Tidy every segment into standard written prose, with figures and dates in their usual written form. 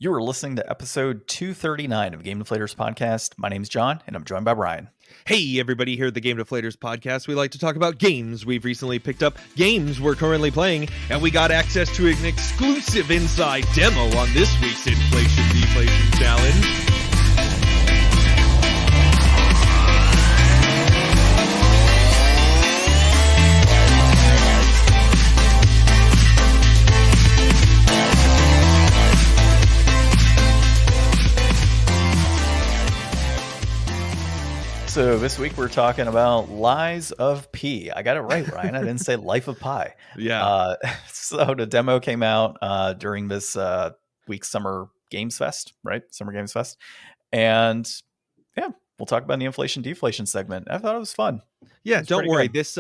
You are listening to episode 239 of Game Deflators Podcast. My name's John, and I'm joined by Brian. Hey, everybody, here at the Game Deflators Podcast. We like to talk about games we've recently picked up, games we're currently playing, and we got access to an exclusive inside demo on this week's Inflation Deflation Challenge. So this week we're talking about Lies of P. I got it right, Ryan. I didn't say Life of Pi. Yeah. So the demo came out during this week's Summer Games Fest, right? Summer Games Fest. And yeah, we'll talk about the inflation deflation segment. I thought it was fun. Yeah, don't worry. This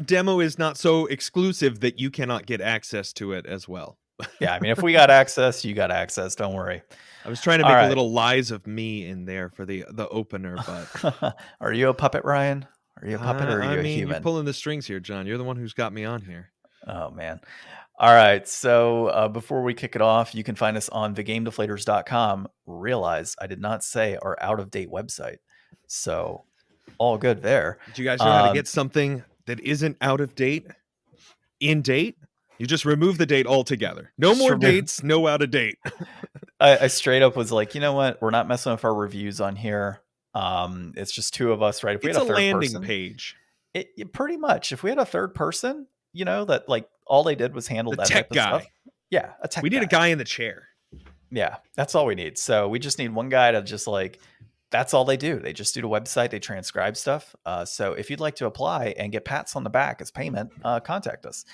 demo is not so exclusive that you cannot get access to it as well. Yeah, I mean, if we got access, you got access. Don't worry. I was trying to make a little Lies of Me in there for the opener, but are you a puppet, Ryan? Are you a puppet or are you a human? You're pulling the strings here, John. You're the one who's got me on here. Oh, man. All right. So before we kick it off, you can find us on thegamedeflators.com. Realize I did not say our out-of-date website. So all good there. Did you guys know how to get something that isn't out of date in date? You just remove the date altogether. No more dates, no out of date. I straight up was like, you know what? We're not messing with our reviews on here. It's just two of us, right? If we had a third landing page. It pretty much. If we had a third person, you know, that like all they did was handle that tech type guy. Of stuff. Yeah, a tech. We need a guy in the chair. Yeah, that's all we need. So we just need one guy to just like. That's all they do. They just do the website. They transcribe stuff. So if you'd like to apply and get pats on the back as payment, contact us.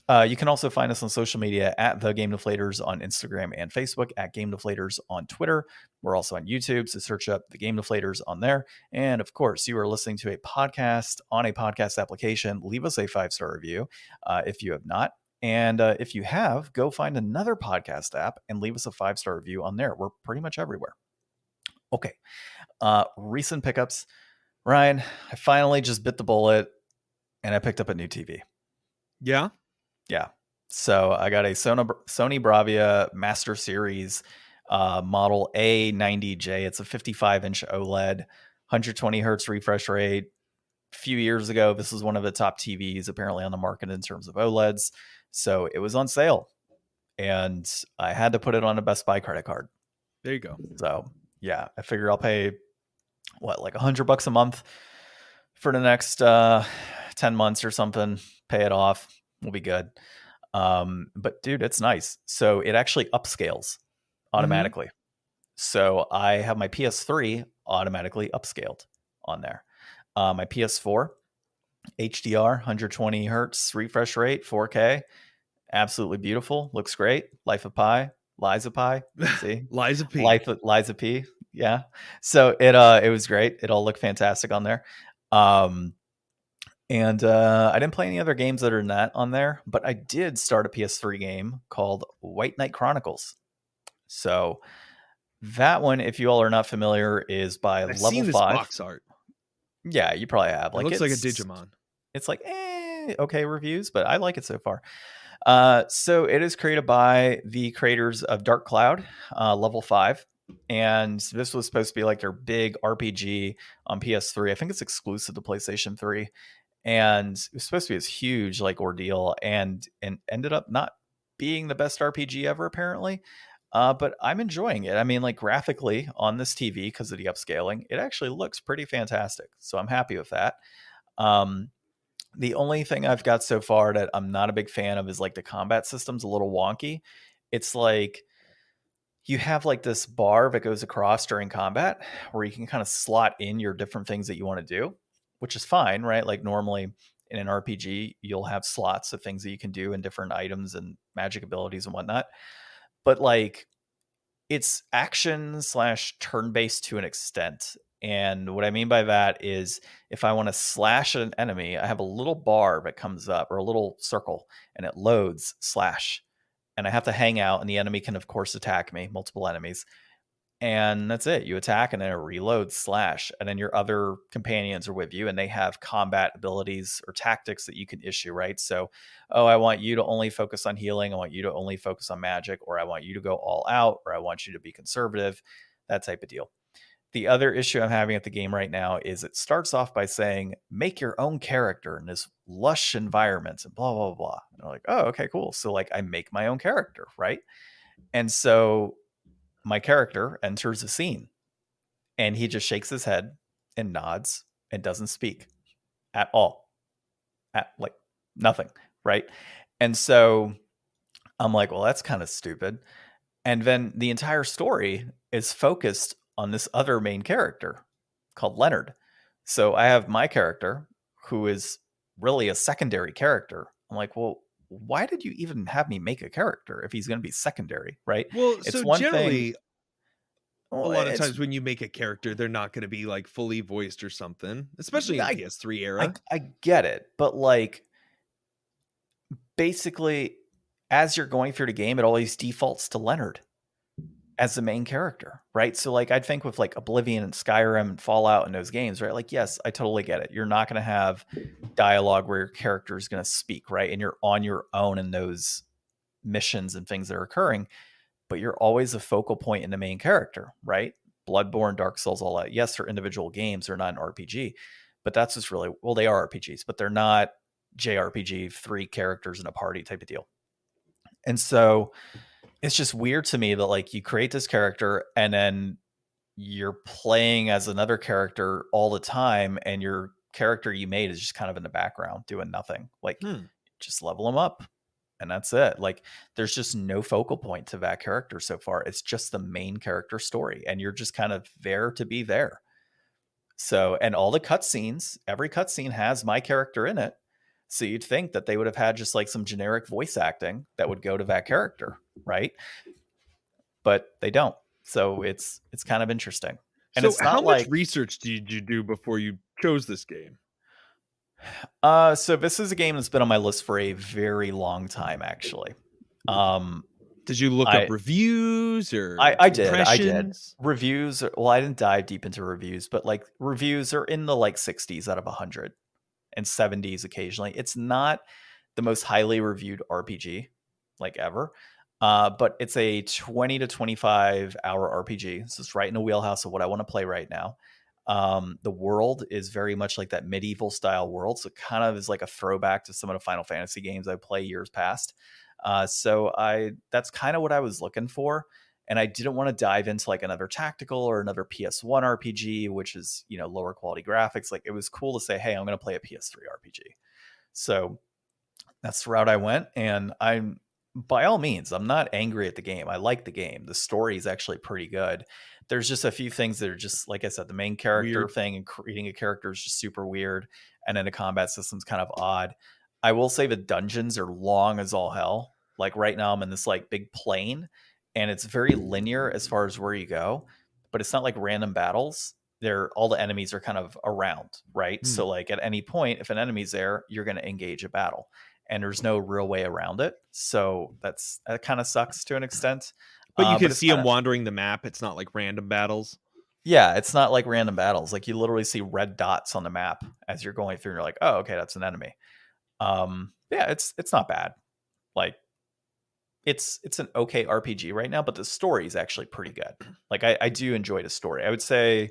You can also find us on social media at The Game Deflators on Instagram and Facebook, at Game Deflators on Twitter. We're also on YouTube, so search up The Game Deflators on there. And of course, you are listening to a podcast on a podcast application. Leave us a 5-star review if you have not. And if you have, go find another podcast app and leave us a 5-star review on there. We're pretty much everywhere. Okay. Recent pickups. Ryan, I finally just bit the bullet and I picked up a new TV. Yeah? Yeah. So I got a Sony Bravia Master Series model A90J. It's a 55-inch OLED, 120 hertz refresh rate. A few years ago, this was one of the top TVs apparently on the market in terms of OLEDs. So it was on sale and I had to put it on a Best Buy credit card. There you go. So yeah, I figure I'll pay like $100 a month for the next 10 months or something, pay it off. We'll be good. But dude, it's nice. So it actually upscales automatically. So I have my PS3 automatically upscaled on there. My PS4, HDR, 120 hertz refresh rate, 4K. Absolutely beautiful. Looks great. Life of Pi. Lies of Pi. See? Lies of P. Lies of P. Yeah. So it was great. It all looked fantastic on there. And I didn't play any other games other than that on there, but I did start a PS3 game called White Knight Chronicles. So that one, if you all are not familiar, is by I've Level seen 5. This box art. Yeah, you probably have. It looks like a Digimon. It's like okay reviews, but I like it so far. So it is created by the creators of Dark Cloud, Level 5. And this was supposed to be like their big RPG on PS3. I think it's exclusive to PlayStation 3. And it was supposed to be this huge like ordeal and ended up not being the best RPG ever, apparently. But I'm enjoying it. I mean, like graphically on this TV, because of the upscaling, it actually looks pretty fantastic. So I'm happy with that. The only thing I've got so far that I'm not a big fan of is like the combat system's a little wonky. It's like you have like this bar that goes across during combat where you can kind of slot in your different things that you want to do, which is fine, right? Like normally in an RPG, you'll have slots of things that you can do and different items and magic abilities and whatnot. But like it's action / turn-based to an extent. And what I mean by that is if I want to slash at an enemy, I have a little bar that comes up or a little circle and it loads slash. And I have to hang out and the enemy can, of course, attack me, multiple enemies. and that's it. You attack and then it reloads slash, and then your other companions are with you and they have combat abilities or tactics that you can issue, right? So, oh, I want you to only focus on healing, I want you to only focus on magic, or I want you to go all out, or I want you to be conservative, that type of deal. The other issue I'm having at the game right now is it starts off by saying, make your own character in this lush environment and blah, blah, blah. And I'm like, oh, okay, cool. So like I make my own character, right? And so my character enters a scene and he just shakes his head and nods and doesn't speak at all. At like nothing, right? And so I'm like, well, that's kind of stupid. And then the entire story is focused on this other main character called Leonard. So I have my character who is really a secondary character. I'm like, well, why did you even have me make a character if he's going to be secondary, right? Well, It's so one thing. generally, a lot of times when you make a character, they're not going to be like fully voiced or something, especially in the PS3 era. I get it, but like basically, as you're going through the game, it always defaults to Leonard as the main character, right? So like I'd think with like Oblivion and Skyrim and Fallout and those games, right? Like, yes, I totally get it. You're not going to have dialogue where your character is going to speak, right? And you're on your own in those missions and things that are occurring, but you're always a focal point in the main character, right? Bloodborne, Dark Souls, all that. Yes, they're individual games. They're not an RPG, but that's just really, well, they are RPGs, but they're not JRPG, 3 characters in a party type of deal. And so it's just weird to me that like you create this character and then you're playing as another character all the time, and your character you made is just kind of in the background doing nothing. Like just level them up and that's it. Like there's just no focal point to that character so far. It's just the main character story and you're just kind of there to be there. So, and all the cutscenes, every cutscene has my character in it. So you'd think that they would have had just like some generic voice acting that would go to that character, right? But they don't. So it's kind of interesting. And so it's not how like much research did you do before you chose this game? So this is a game that's been on my list for a very long time, actually. Did you look up reviews or I did impressions? Reviews. Well, I didn't dive deep into reviews, but like reviews are in the like 60s out of 100 and 70s occasionally. It's not the most highly reviewed RPG like ever, but it's a 20 to 25 hour RPG. So it's right in the wheelhouse of what I want to play right now. The world is very much like that medieval style world, so it kind of is like a throwback to some of the Final Fantasy games I play years past. So that's kind of what I was looking for. And I didn't want to dive into like another tactical or another PS1 RPG, which is, you know, lower quality graphics. Like it was cool to say, hey, I'm going to play a PS3 RPG. So that's the route I went. And I'm, by all means, I'm not angry at the game. I like the game. The story is actually pretty good. There's just a few things that are just, like I said, the main character thing and creating a character is just super weird. And then the combat system's kind of odd. I will say the dungeons are long as all hell. Like right now I'm in this like big plane and it's very linear as far as where you go, but it's not like random battles. All the enemies are kind of around, right? So like at any point, if an enemy's there, you're going to engage a battle and there's no real way around it. So that kind of sucks to an extent. But you can see them wandering the map. It's not like random battles. Yeah, it's not like random battles. Like you literally see red dots on the map as you're going through and you're like, oh, okay, that's an enemy. Yeah, it's not bad. Like it's an okay RPG right now, but the story is actually pretty good. Like I do enjoy the story. I would say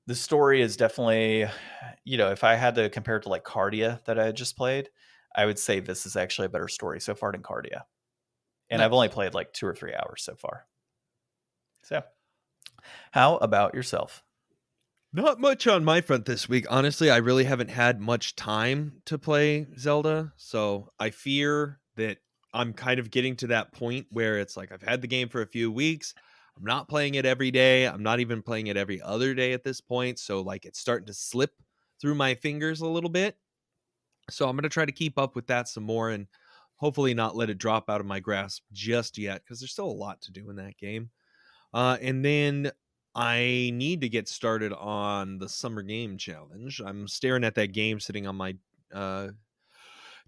the story is definitely, you know, if I had to compare it to like Cardia that I had just played, I would say this is actually a better story so far than Cardia. And I've only played like 2 or 3 hours so far. So how about yourself? Not much on my front this week. Honestly, I really haven't had much time to play Zelda. So I fear that I'm kind of getting to that point where it's like I've had the game for a few weeks. I'm not playing it every day. I'm not even playing it every other day at this point. So like it's starting to slip through my fingers a little bit. So I'm going to try to keep up with that some more and hopefully not let it drop out of my grasp just yet because there's still a lot to do in that game. And then I need to get started on the Summer Game Challenge. I'm staring at that game sitting on my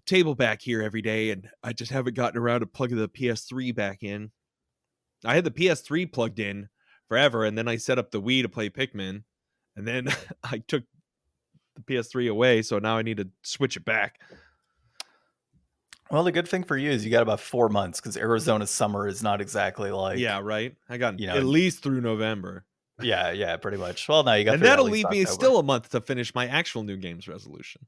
table back here every day, and I just haven't gotten around to plugging the PS3 back in. I had the PS3 plugged in forever, and then I set up the Wii to play Pikmin, and then I took the PS3 away, so now I need to switch it back. Well, the good thing for you is you got about 4 months because Arizona summer is not exactly like Yeah, right. I got you know. at least through November. Yeah, pretty much. Well, now you got And through that'll at least leave me October. still a month to finish my actual new games resolution.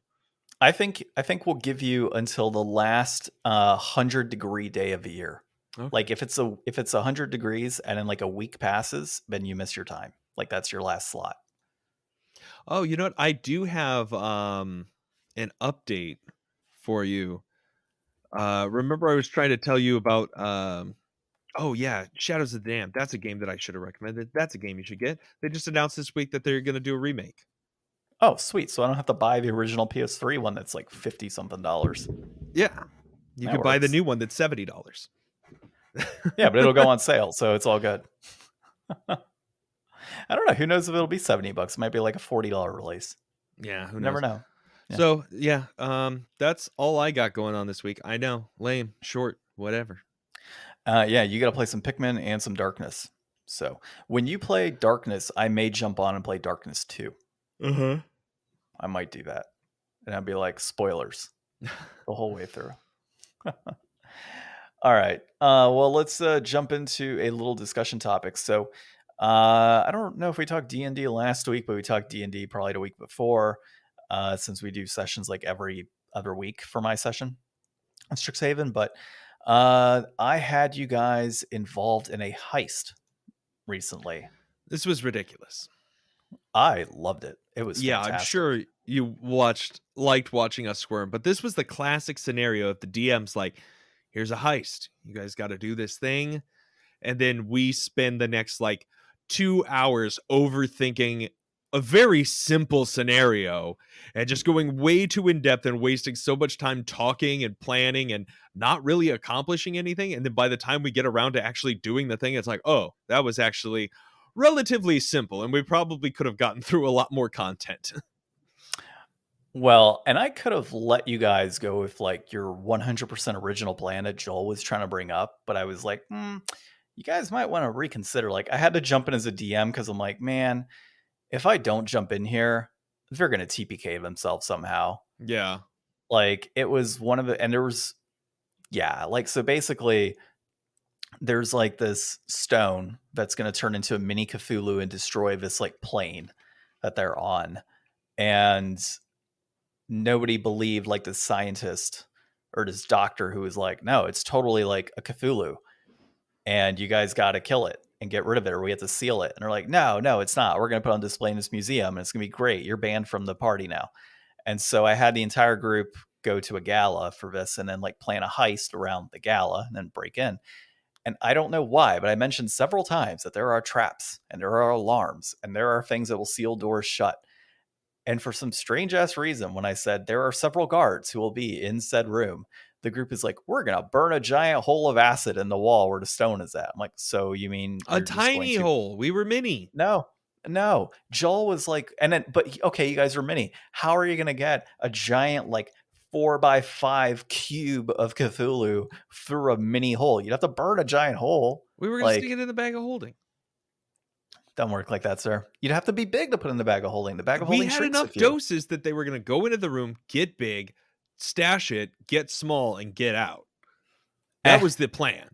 I think we'll give you until the last 100-degree day of the year. Okay. Like if it's 100 degrees and then like a week passes, then you miss your time. Like that's your last slot. Oh, you know what? I do have an update for you. Remember I was trying to tell you about oh yeah, Shadows of the Dam. That's a game that I should have recommended. That's a game you should get. They just announced this week that they're going to do a remake. Oh, sweet. So I don't have to buy the original PS3 one that's like $50 something. Yeah. You That could buy the works. new one that's $70. Yeah, but it'll go on sale, so it's all good. I don't know. Who knows if it'll be $70? It might be like a $40 release. Yeah, who knows? Never know. Yeah. So yeah, that's all I got going on this week. I know, lame, short, whatever. Yeah, you got to play some Pikmin and some Darkness. So when you play Darkness, I may jump on and play Darkness 2. I might do that, and I'd be like, spoilers the whole way through. All right. Well, let's jump into a little discussion topic. So I don't know if we talked D&D last week, but we talked D&D probably the week before, since we do sessions like every other week for my session on Strixhaven. But I had you guys involved in a heist recently. This was ridiculous. I loved it. It was fantastic. I'm sure you liked watching us squirm, but this was the classic scenario of the DM's like, here's a heist. You guys got to do this thing. And then we spend the next like 2 hours overthinking a very simple scenario and just going way too in depth and wasting so much time talking and planning and not really accomplishing anything. And then by the time we get around to actually doing the thing, it's like, oh, that was actually relatively simple. And we probably could have gotten through a lot more content. Well, and I could have let you guys go with like your 100% original plan that Joel was trying to bring up, but I was like, you guys might want to reconsider. Like I had to jump in as a DM because I'm like, man, if I don't jump in here, they're going to TPK themselves somehow. Yeah. Like it was one of the, and there was, yeah, like, so basically there's like this stone that's going to turn into a mini Cthulhu and destroy this like plane that they're on. And nobody believed like the scientist or this doctor who was like, no, it's totally like a Cthulhu and you guys got to kill it and get rid of it or we have to seal it. And they're like, no, it's not. We're going to put it on display in this museum and it's going to be great. You're banned from the party now. And so I had the entire group go to a gala for this and then like plan a heist around the gala and then break in. And I don't know why, but I mentioned several times that there are traps and there are alarms and there are things that will seal doors shut. And for some strange ass reason, when I said there are several guards who will be in said room, the group is like, we're going to burn a giant hole of acid in the wall where the stone is at. I'm like, so you mean a tiny hole? We were mini. No. Joel was like, and then, but okay, you guys are mini. How are you going to get a giant, like 4x5 cube of Cthulhu through a mini hole? You'd have to burn a giant hole. We were going to stick it in the bag of holding. Doesn't work like that, sir. You'd have to be big to put in the bag of holding. The bag of holding. We had enough doses that they were going to go into the room, get big, stash it, get small, and get out. That was the plan.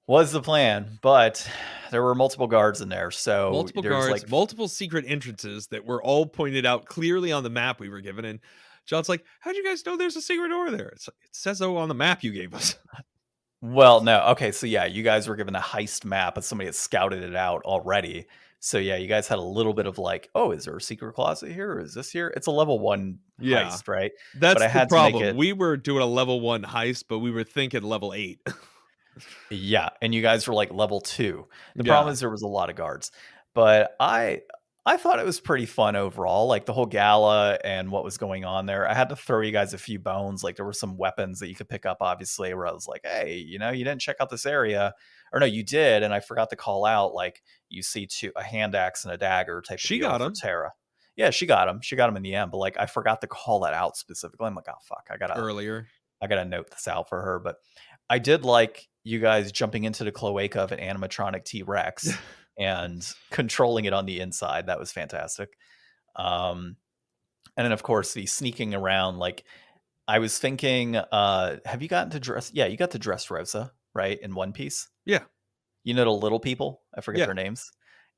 Was the plan, but there were multiple guards in there. So multiple guards, like multiple secret entrances that were all pointed out clearly on the map we were given. And John's like, how'd you guys know there's a secret door there? It says so on the map you gave us. Well, no. Okay. So yeah, you guys were given a heist map, but somebody had scouted it out already. So yeah, you guys had a little bit of like, oh, is there a secret closet here? Or is this here? It's a level 1 heist, right? That's the problem. We were doing a level 1 heist, but we were thinking level 8. Yeah, and you guys were like level 2. The problem is there was a lot of guards, but I thought it was pretty fun overall. Like the whole gala and what was going on there. I had to throw you guys a few bones. Like there were some weapons that you could pick up, obviously, where I was like, hey, you didn't check out this area. Or no, you did, and I forgot to call out, like, you see a hand axe and a dagger type of deal. She got him. Tara. Yeah, she got him. She got him in the end, but like I forgot to call that out specifically. I'm like, oh fuck, I gotta note this out for her. But I did like you guys jumping into the cloaca of an animatronic T-Rex and controlling it on the inside. That was fantastic. And then of course the sneaking around, like I was thinking, have you gotten to dress? Yeah, you got to dress Rosa, right? In One Piece. Yeah. You know, the little people, I forget Yeah. their names.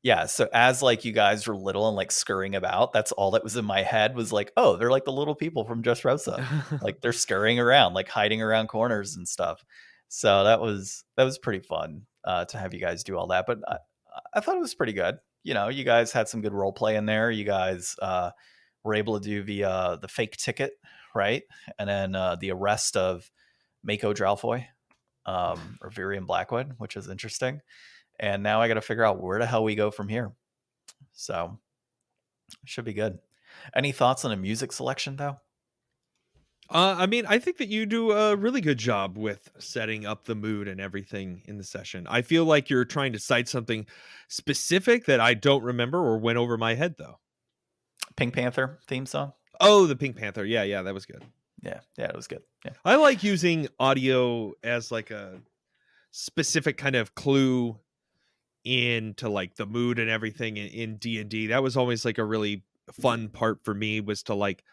Yeah, so as like you guys were little and like scurrying about, that's all that was in my head was like, oh, they're like the little people from Just Rosa. Like they're scurrying around, like hiding around corners and stuff. So that was pretty fun to have you guys do all that. But I thought it was pretty good. You know, you guys had some good role play in there. You guys were able to do the fake ticket, right? And then the arrest of Mako Dralfoy or Virion Blackwood, which is interesting. And now I got to figure out where the hell we go from here. So should be good. Any thoughts on a music selection though? I mean, I think that you do a really good job with setting up the mood and everything in the session. I feel like you're trying to cite something specific that I don't remember or went over my head, though. Pink Panther theme song. Oh, the Pink Panther. Yeah, that was good. Yeah, it was good. Yeah, I like using audio as like a specific kind of clue into like the mood and everything in D&D. That was always like a really fun part for me, was to like,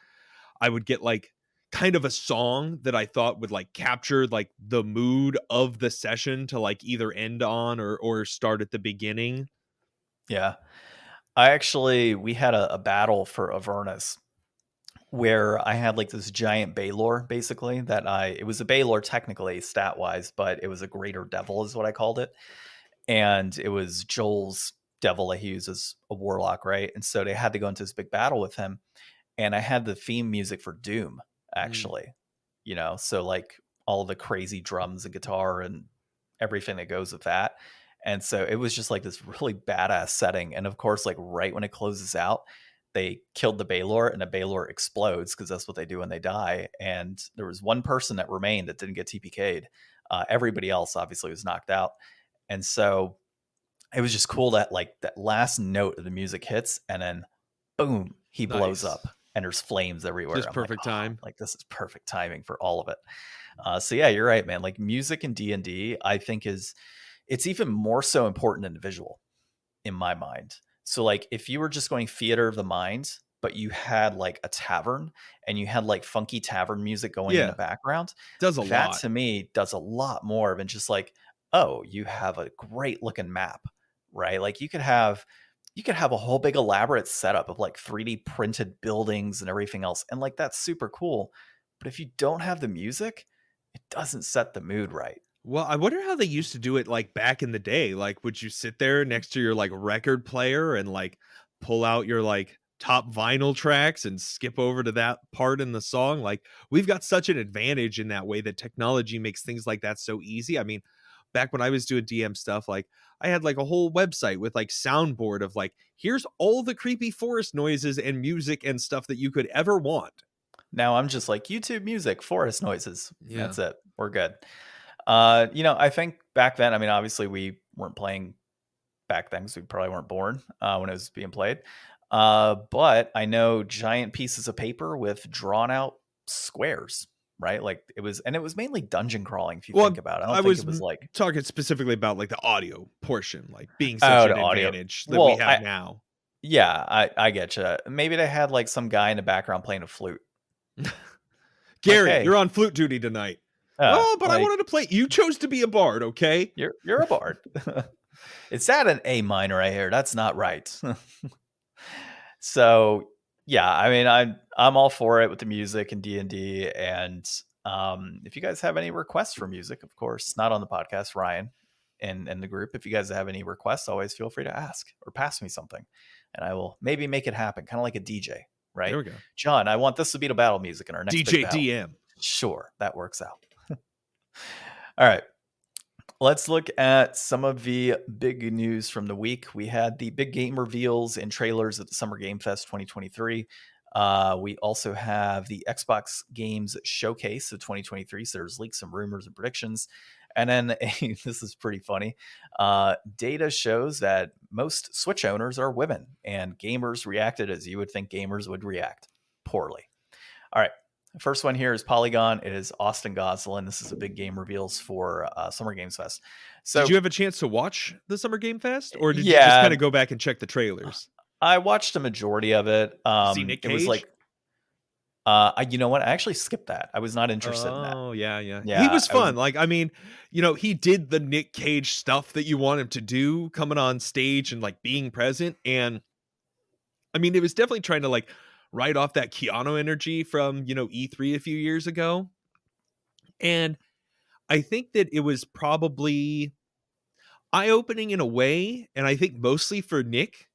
I would get like kind of a song that I thought would like capture like the mood of the session to like either end on or start at the beginning. Yeah. We had a battle for Avernus where I had like this giant Baylor, basically, it was a Baylor technically stat wise, but it was a greater devil is what I called it. And it was Joel's devil that he uses a warlock, right? And so they had to go into this big battle with him. And I had the theme music for Doom, actually, you know, so like all of the crazy drums and guitar and everything that goes with that. And so it was just like this really badass setting. And of course, like right when it closes out, they killed the Baylor and the Baylor explodes because that's what they do when they die. And there was one person that remained that didn't get TPK'd. Everybody else obviously was knocked out. And so it was just cool that like that last note of the music hits and then boom, he blows up and there's flames everywhere. Just perfect time. Like this is perfect timing for all of it. So yeah, you're right, man. Like music in D&D, I think it's even more so important than the visual in my mind. So like if you were just going theater of the mind, but you had like a tavern and you had like funky tavern music going in the background, that to me does a lot more than just like, oh, you have a great looking map, right? Like you could have a whole big elaborate setup of like 3D printed buildings and everything else. And like, that's super cool. But if you don't have the music, it doesn't set the mood right. Well, I wonder how they used to do it like back in the day. Like, would you sit there next to your like record player and like pull out your like top vinyl tracks and skip over to that part in the song? Like, we've got such an advantage in that way that technology makes things like that so easy. I mean, back when I was doing DM stuff, like I had like a whole website with like soundboard of like, here's all the creepy forest noises and music and stuff that you could ever want. Now I'm just like YouTube music, forest noises. Yeah. That's it. We're good. You know, I think back then, I mean, obviously we weren't playing back then because we probably weren't born when it was being played. But I know giant pieces of paper with drawn out squares, right? Like it was mainly dungeon crawling. If you think about it, I don't think it was like talking specifically about like the audio portion, like being such an advantage that we have now. Yeah, I get you. Maybe they had like some guy in the background playing a flute. Gary, okay, you're on flute duty tonight. But like, I wanted to play. You chose to be a bard, okay? You're a bard. It's that an A minor I hear. That's not right. So yeah, I mean, I'm all for it with the music and D&D. And if you guys have any requests for music, of course, not on the podcast, Ryan and the group. If you guys have any requests, always feel free to ask or pass me something, and I will maybe make it happen. Kind of like a DJ, right? There we go. John, I want this to be the battle music in our next DJ DM. Sure, that works out. All right, let's look at some of the big news from the week. We had the big game reveals and trailers at the Summer Game Fest 2023. We also have the Xbox Games Showcase of 2023. So there's leaks, some rumors and predictions. And then this is pretty funny. Data shows that most Switch owners are women, and gamers reacted as you would think gamers would react, poorly. All right. First one here is Polygon. It is Austin Goslin. This is a big game reveals for Summer Games Fest. So Did you have a chance to watch the Summer Game Fest, or did you just yeah, kind of go back and check the trailers? I watched a majority of it. See Nick It was Cage? like, you know what? I actually skipped that. I was not interested in that. Oh, yeah, yeah. He Yeah, was I was. fun. Like, I mean, he did the Nick Cage stuff that you want him to do, coming on stage and like being present. And I mean, it was definitely trying to like write off that Keanu energy from, E3 a few years ago. And I think that it was probably eye-opening in a way. And I think mostly for Nick,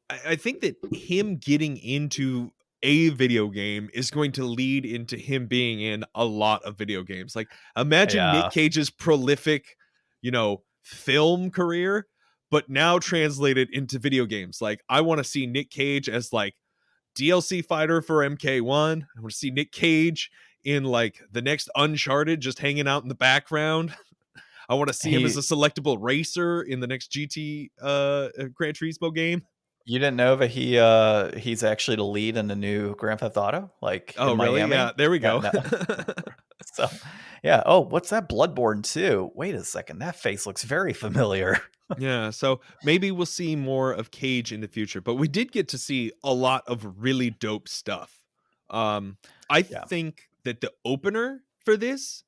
I think that him getting into a video game is going to lead into him being in a lot of video games. Like, imagine Nick Yeah, Cage's prolific, film career, but now translated into video games. Like, I want to see Nick Cage as like DLC fighter for MK1. I want to see Nick Cage in like the next Uncharted, just hanging out in the background. I want to see him as a he. selectable racer in the next GT Gran Turismo game. You didn't know that he's actually the lead in the new Grand Theft Auto, like Oh, in really? Miami. Yeah, there we Yeah, go. no. So, yeah. Oh, what's that? Bloodborne 2. Wait a second. That face looks very familiar. Yeah, so maybe we'll see more of Cage in the future, but we did get to see a lot of really dope stuff. Um, I Yeah. think that the opener for this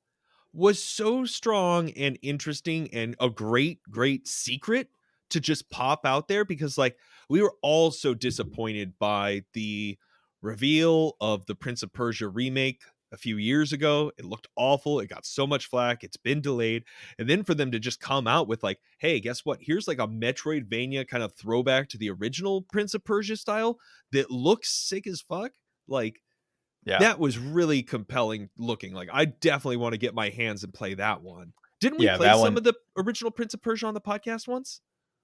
was so strong and interesting and a great, great secret to just pop out there, because like we were all so disappointed by the reveal of the Prince of Persia remake a few years ago. It looked awful. It got so much flack. It's been delayed. And then for them to just come out with like, hey, guess what? Here's like a Metroidvania kind of throwback to the original Prince of Persia style that looks sick as fuck. Like, Yeah. that was really compelling looking. Like, I definitely want to get my hands and play that one. Didn't we Yeah, play that some one. of the original Prince of Persia on the podcast once?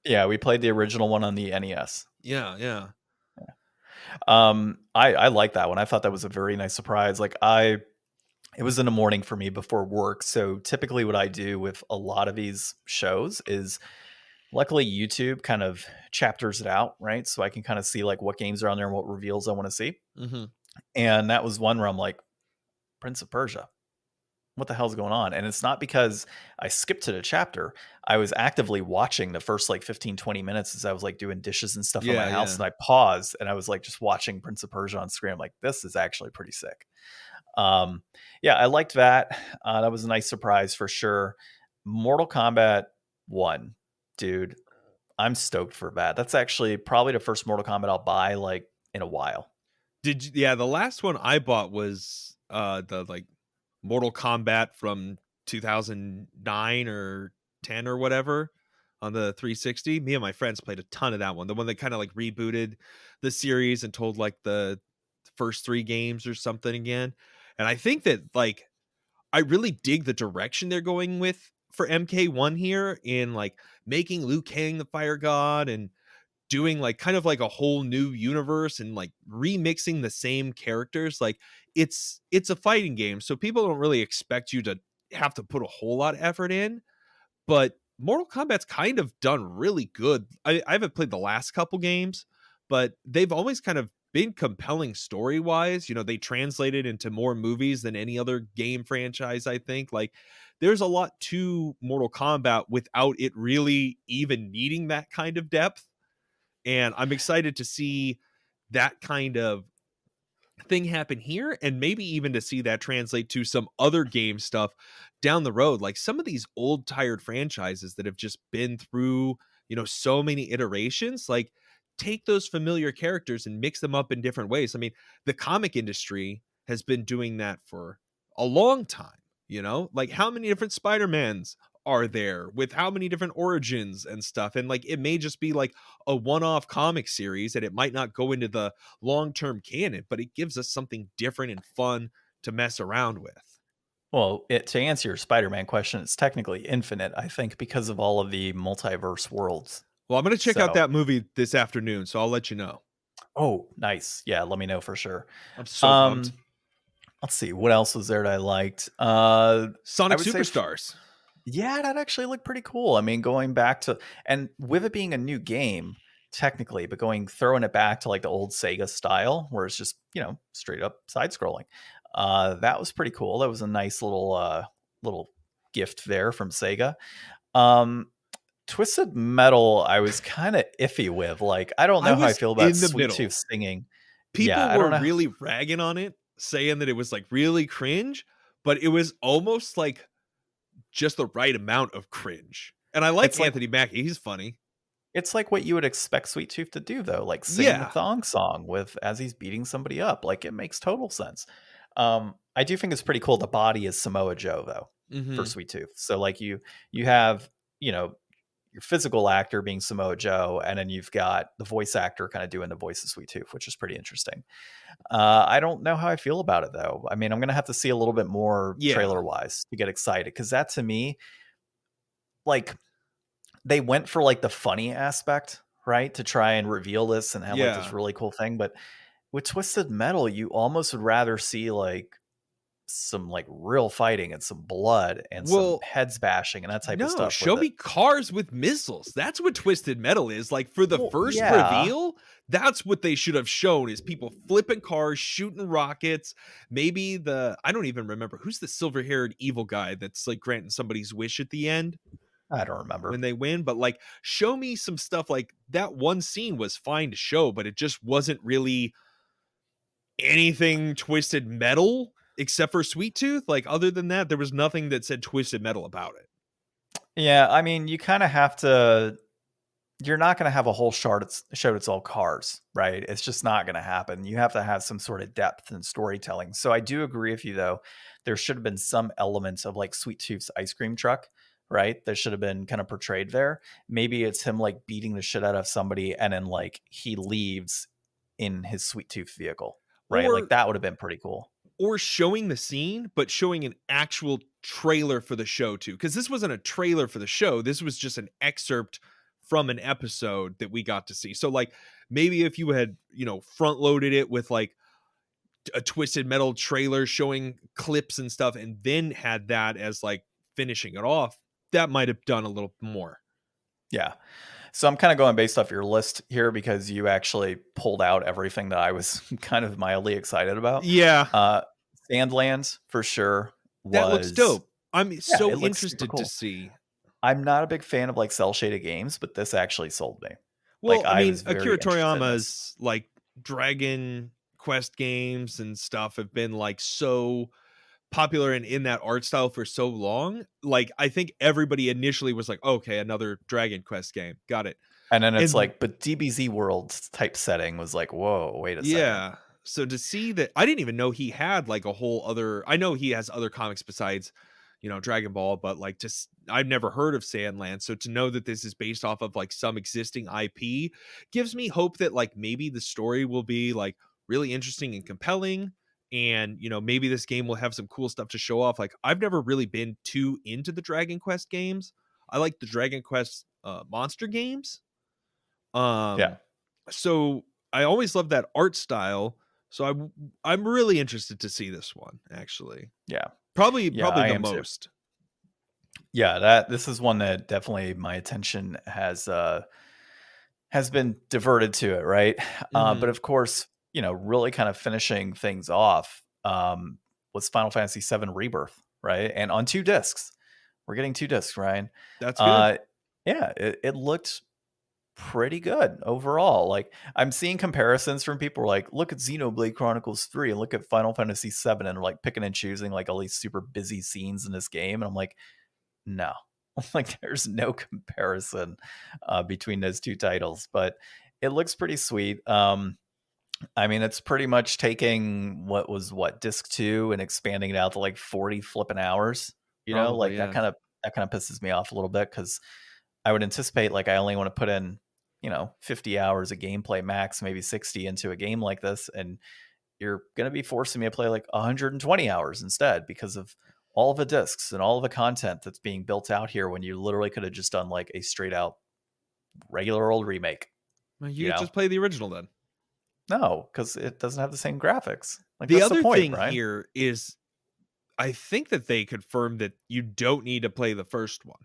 Yeah, we played the original one on the NES. Yeah, yeah. I like that one. I thought that was a very nice surprise. It was in the morning for me before work. So typically what I do with a lot of these shows is, luckily YouTube kind of chapters it out, right? So I can kind of see like what games are on there and what reveals I want to see. Mm-hmm. And that was one where I'm like, Prince of Persia, what the hell's going on? And it's not because I skipped to the chapter. I was actively watching the first like 15, 20 minutes as I was like doing dishes and stuff in my house. Yeah. And I paused and I was like just watching Prince of Persia on screen. I'm like, this is actually pretty sick. Yeah, I liked that. That was a nice surprise for sure. Mortal Kombat 1, dude, I'm stoked for that. That's actually probably the first Mortal Kombat I'll buy like in a while. Yeah, the last one I bought was the like Mortal Kombat from 2009 or 10 or whatever on the 360. Me and my friends played a ton of that one. The one that kind of like rebooted the series and told like the first 3 games or something again. And I think that like I really dig the direction they're going with for MK1 here, in like making Liu Kang the fire god and doing like kind of like a whole new universe and like remixing the same characters. Like, it's a fighting game, so people don't really expect you to have to put a whole lot of effort in, but Mortal Kombat's kind of done really good. I haven't played the last couple games, but they've always kind of been compelling story wise. They translated into more movies than any other game franchise, I think. Like, there's a lot to Mortal Kombat without it really even needing that kind of depth. And I'm excited to see that kind of thing happen here, and maybe even to see that translate to some other game stuff down the road. Like, some of these old tired franchises that have just been through, so many iterations, like, take those familiar characters and mix them up in different ways. I mean, the comic industry has been doing that for a long time. Like, how many different Spider-Mans are there with how many different origins and stuff? And like, it may just be like a one-off comic series and it might not go into the long-term canon, but it gives us something different and fun to mess around with. Well, to answer your Spider-Man question, it's technically infinite, I think, because of all of the multiverse worlds. Well, I'm going to check out So, that movie this afternoon, so I'll let you know. oh, nice. Yeah, let me know for sure. I'm so pumped. Let's see, what else was there that I liked? Sonic I would say Superstars. yeah, that actually looked pretty cool. I mean, going back to, and with it being a new game, technically, but throwing it back to like the old Sega style, where it's just, straight up side scrolling. That was pretty cool. That was a nice little gift there from Sega. Um, Twisted Metal, I was kind of iffy with. Like, I don't I know how I was feel about in the Sweet middle. Tooth singing. Yeah, People I were don't know. really ragging on it, saying that it was like really cringe, but it was almost like just the right amount of cringe. And I like It's like Anthony Mackie. He's funny. it's like what you would expect Sweet Tooth to do, though, like singing the Yeah. thong song with as he's beating somebody up. Like, it makes total sense. I do think it's pretty cool. The body is Samoa Joe, though, for Hmm. Sweet Tooth. So like you have you know your physical actor being Samoa Joe, and then you've got the voice actor kind of doing the voice of Sweet Tooth, which is pretty interesting. I don't know how I feel about it though. I mean, I'm gonna have to see a little bit more Yeah. trailer wise to get excited because that to me, like, they went for like the funny aspect, right, to try and reveal this and have like this Yeah. really cool thing. But with Twisted Metal, you almost would rather see like some like real fighting and some blood and some Well, heads bashing and that type of no, stuff with show it. me cars with missiles. That's what Twisted Metal is. Like for the Well, first yeah, reveal, that's what they should have shown is people flipping cars, shooting rockets. Maybe I don't even remember who's the silver-haired evil guy that's like granting somebody's wish at the end I don't remember. when they win, but like show me some stuff like that. One scene was fine to show, but it just wasn't really anything Twisted Metal except for Sweet Tooth. Like other than that, there was nothing that said Twisted Metal about it. Yeah, I mean, you kind of have to. You're not going to have a whole show that's all cars, right? It's just not going to happen. You have to have some sort of depth and storytelling. So I do agree with you, though. There should have been some elements of like Sweet Tooth's ice cream truck, right? That should have been kind of portrayed there. Maybe it's him like beating the shit out of somebody and then like he leaves in his Sweet Tooth vehicle, right? Like Or that would have been pretty cool. or showing the scene, but showing an actual trailer for the show too. Because this wasn't a trailer for the show. This was just an excerpt from an episode that we got to see. So like maybe if you had, front loaded it with like a Twisted Metal trailer showing clips and stuff, and then had that as like finishing it off, that might have done a little more. Yeah. So I'm kind of going based off your list here because you actually pulled out everything that I was kind of mildly excited about. Yeah, Uh, Sandlands for sure that looks was, dope. I'm yeah, so it looks super interested to cool. see. I'm not a big fan of like cell shaded games, but this actually sold me. Like Well, I I mean, was very Akira interested in this. Toriyama's like Dragon Quest games and stuff have been like so popular and in that art style for so long. Like, I think everybody initially was like, okay, another Dragon Quest game. Got it. And then it's And like, but DBZ World type setting was like, whoa, wait a second. yeah. So to see that, I didn't even know he had like a whole other, I know he has other comics besides, Dragon Ball, but like I've never heard of Sandland. So to know that this is based off of like some existing IP gives me hope that like maybe the story will be like really interesting and compelling. And, maybe this game will have some cool stuff to show off. Like I've never really been too into the Dragon Quest games. I like the Dragon Quest monster games. Yeah. So I always love that art style. So I'm really interested to see this one actually. Yeah. Probably Yeah. I the am too. most. Yeah. This is one that definitely my attention has been diverted to it. Right. But Mhm. of course, really kind of finishing things off was Final Fantasy VII Rebirth. Right. And on 2 discs, we're getting 2 discs, Ryan. That's good. Uh, yeah, it looked pretty good overall. Like I'm seeing comparisons from people who are like, look at Xenoblade Chronicles 3 and look at Final Fantasy 7 and like picking and choosing like all these super busy scenes in this game. And I'm like, no, like there's no comparison between those 2 titles, but it looks pretty sweet. I mean, it's pretty much taking what disc 2 and expanding it out to like 40 flipping hours, Probably, like yeah. that kind of pisses me off a little bit because I would anticipate like I only want to put in 50 hours of gameplay max, maybe 60 into a game like this. And you're going to be forcing me to play like 120 hours instead because of all of the discs and all of the content that's being built out here when you literally could have just done like a straight out regular old remake. Well, You you know? just play the original then. No, because it doesn't have the same graphics. Like The that's the other point, thing right? here is I think that they confirmed that you don't need to play the first one.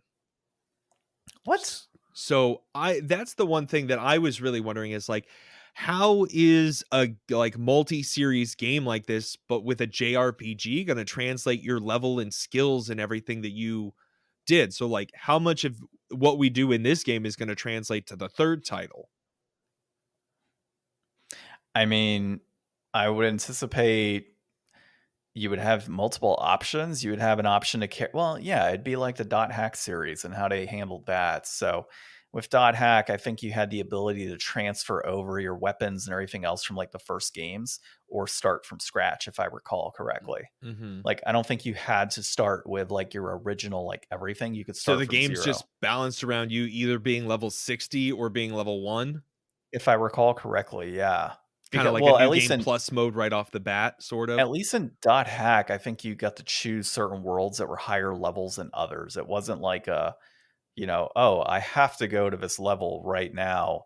What? So that's the one thing that I was really wondering is like, how is a like multi-series game like this, but with a JRPG, going to translate your level and skills and everything that you did. So like how much of what we do in this game is going to translate to the third title? I mean, I would anticipate you would have multiple options. You would have an option to care. Well, yeah, it'd be like the dot hack series and how they handled that. So with dot hack, I think you had the ability to transfer over your weapons and everything else from like the first games or start from scratch, if I recall correctly. Mm-hmm. Like, I don't think you had to start with like your original, like everything. You could So start the from game's zero. just balanced around you either being level 60 or being level 1. If I recall correctly, yeah. Kind of Because, like a well, new game plus mode right off the bat, sort of. at least in dot hack, I think you got to choose certain worlds that were higher levels than others. It wasn't like a, oh, I have to go to this level right now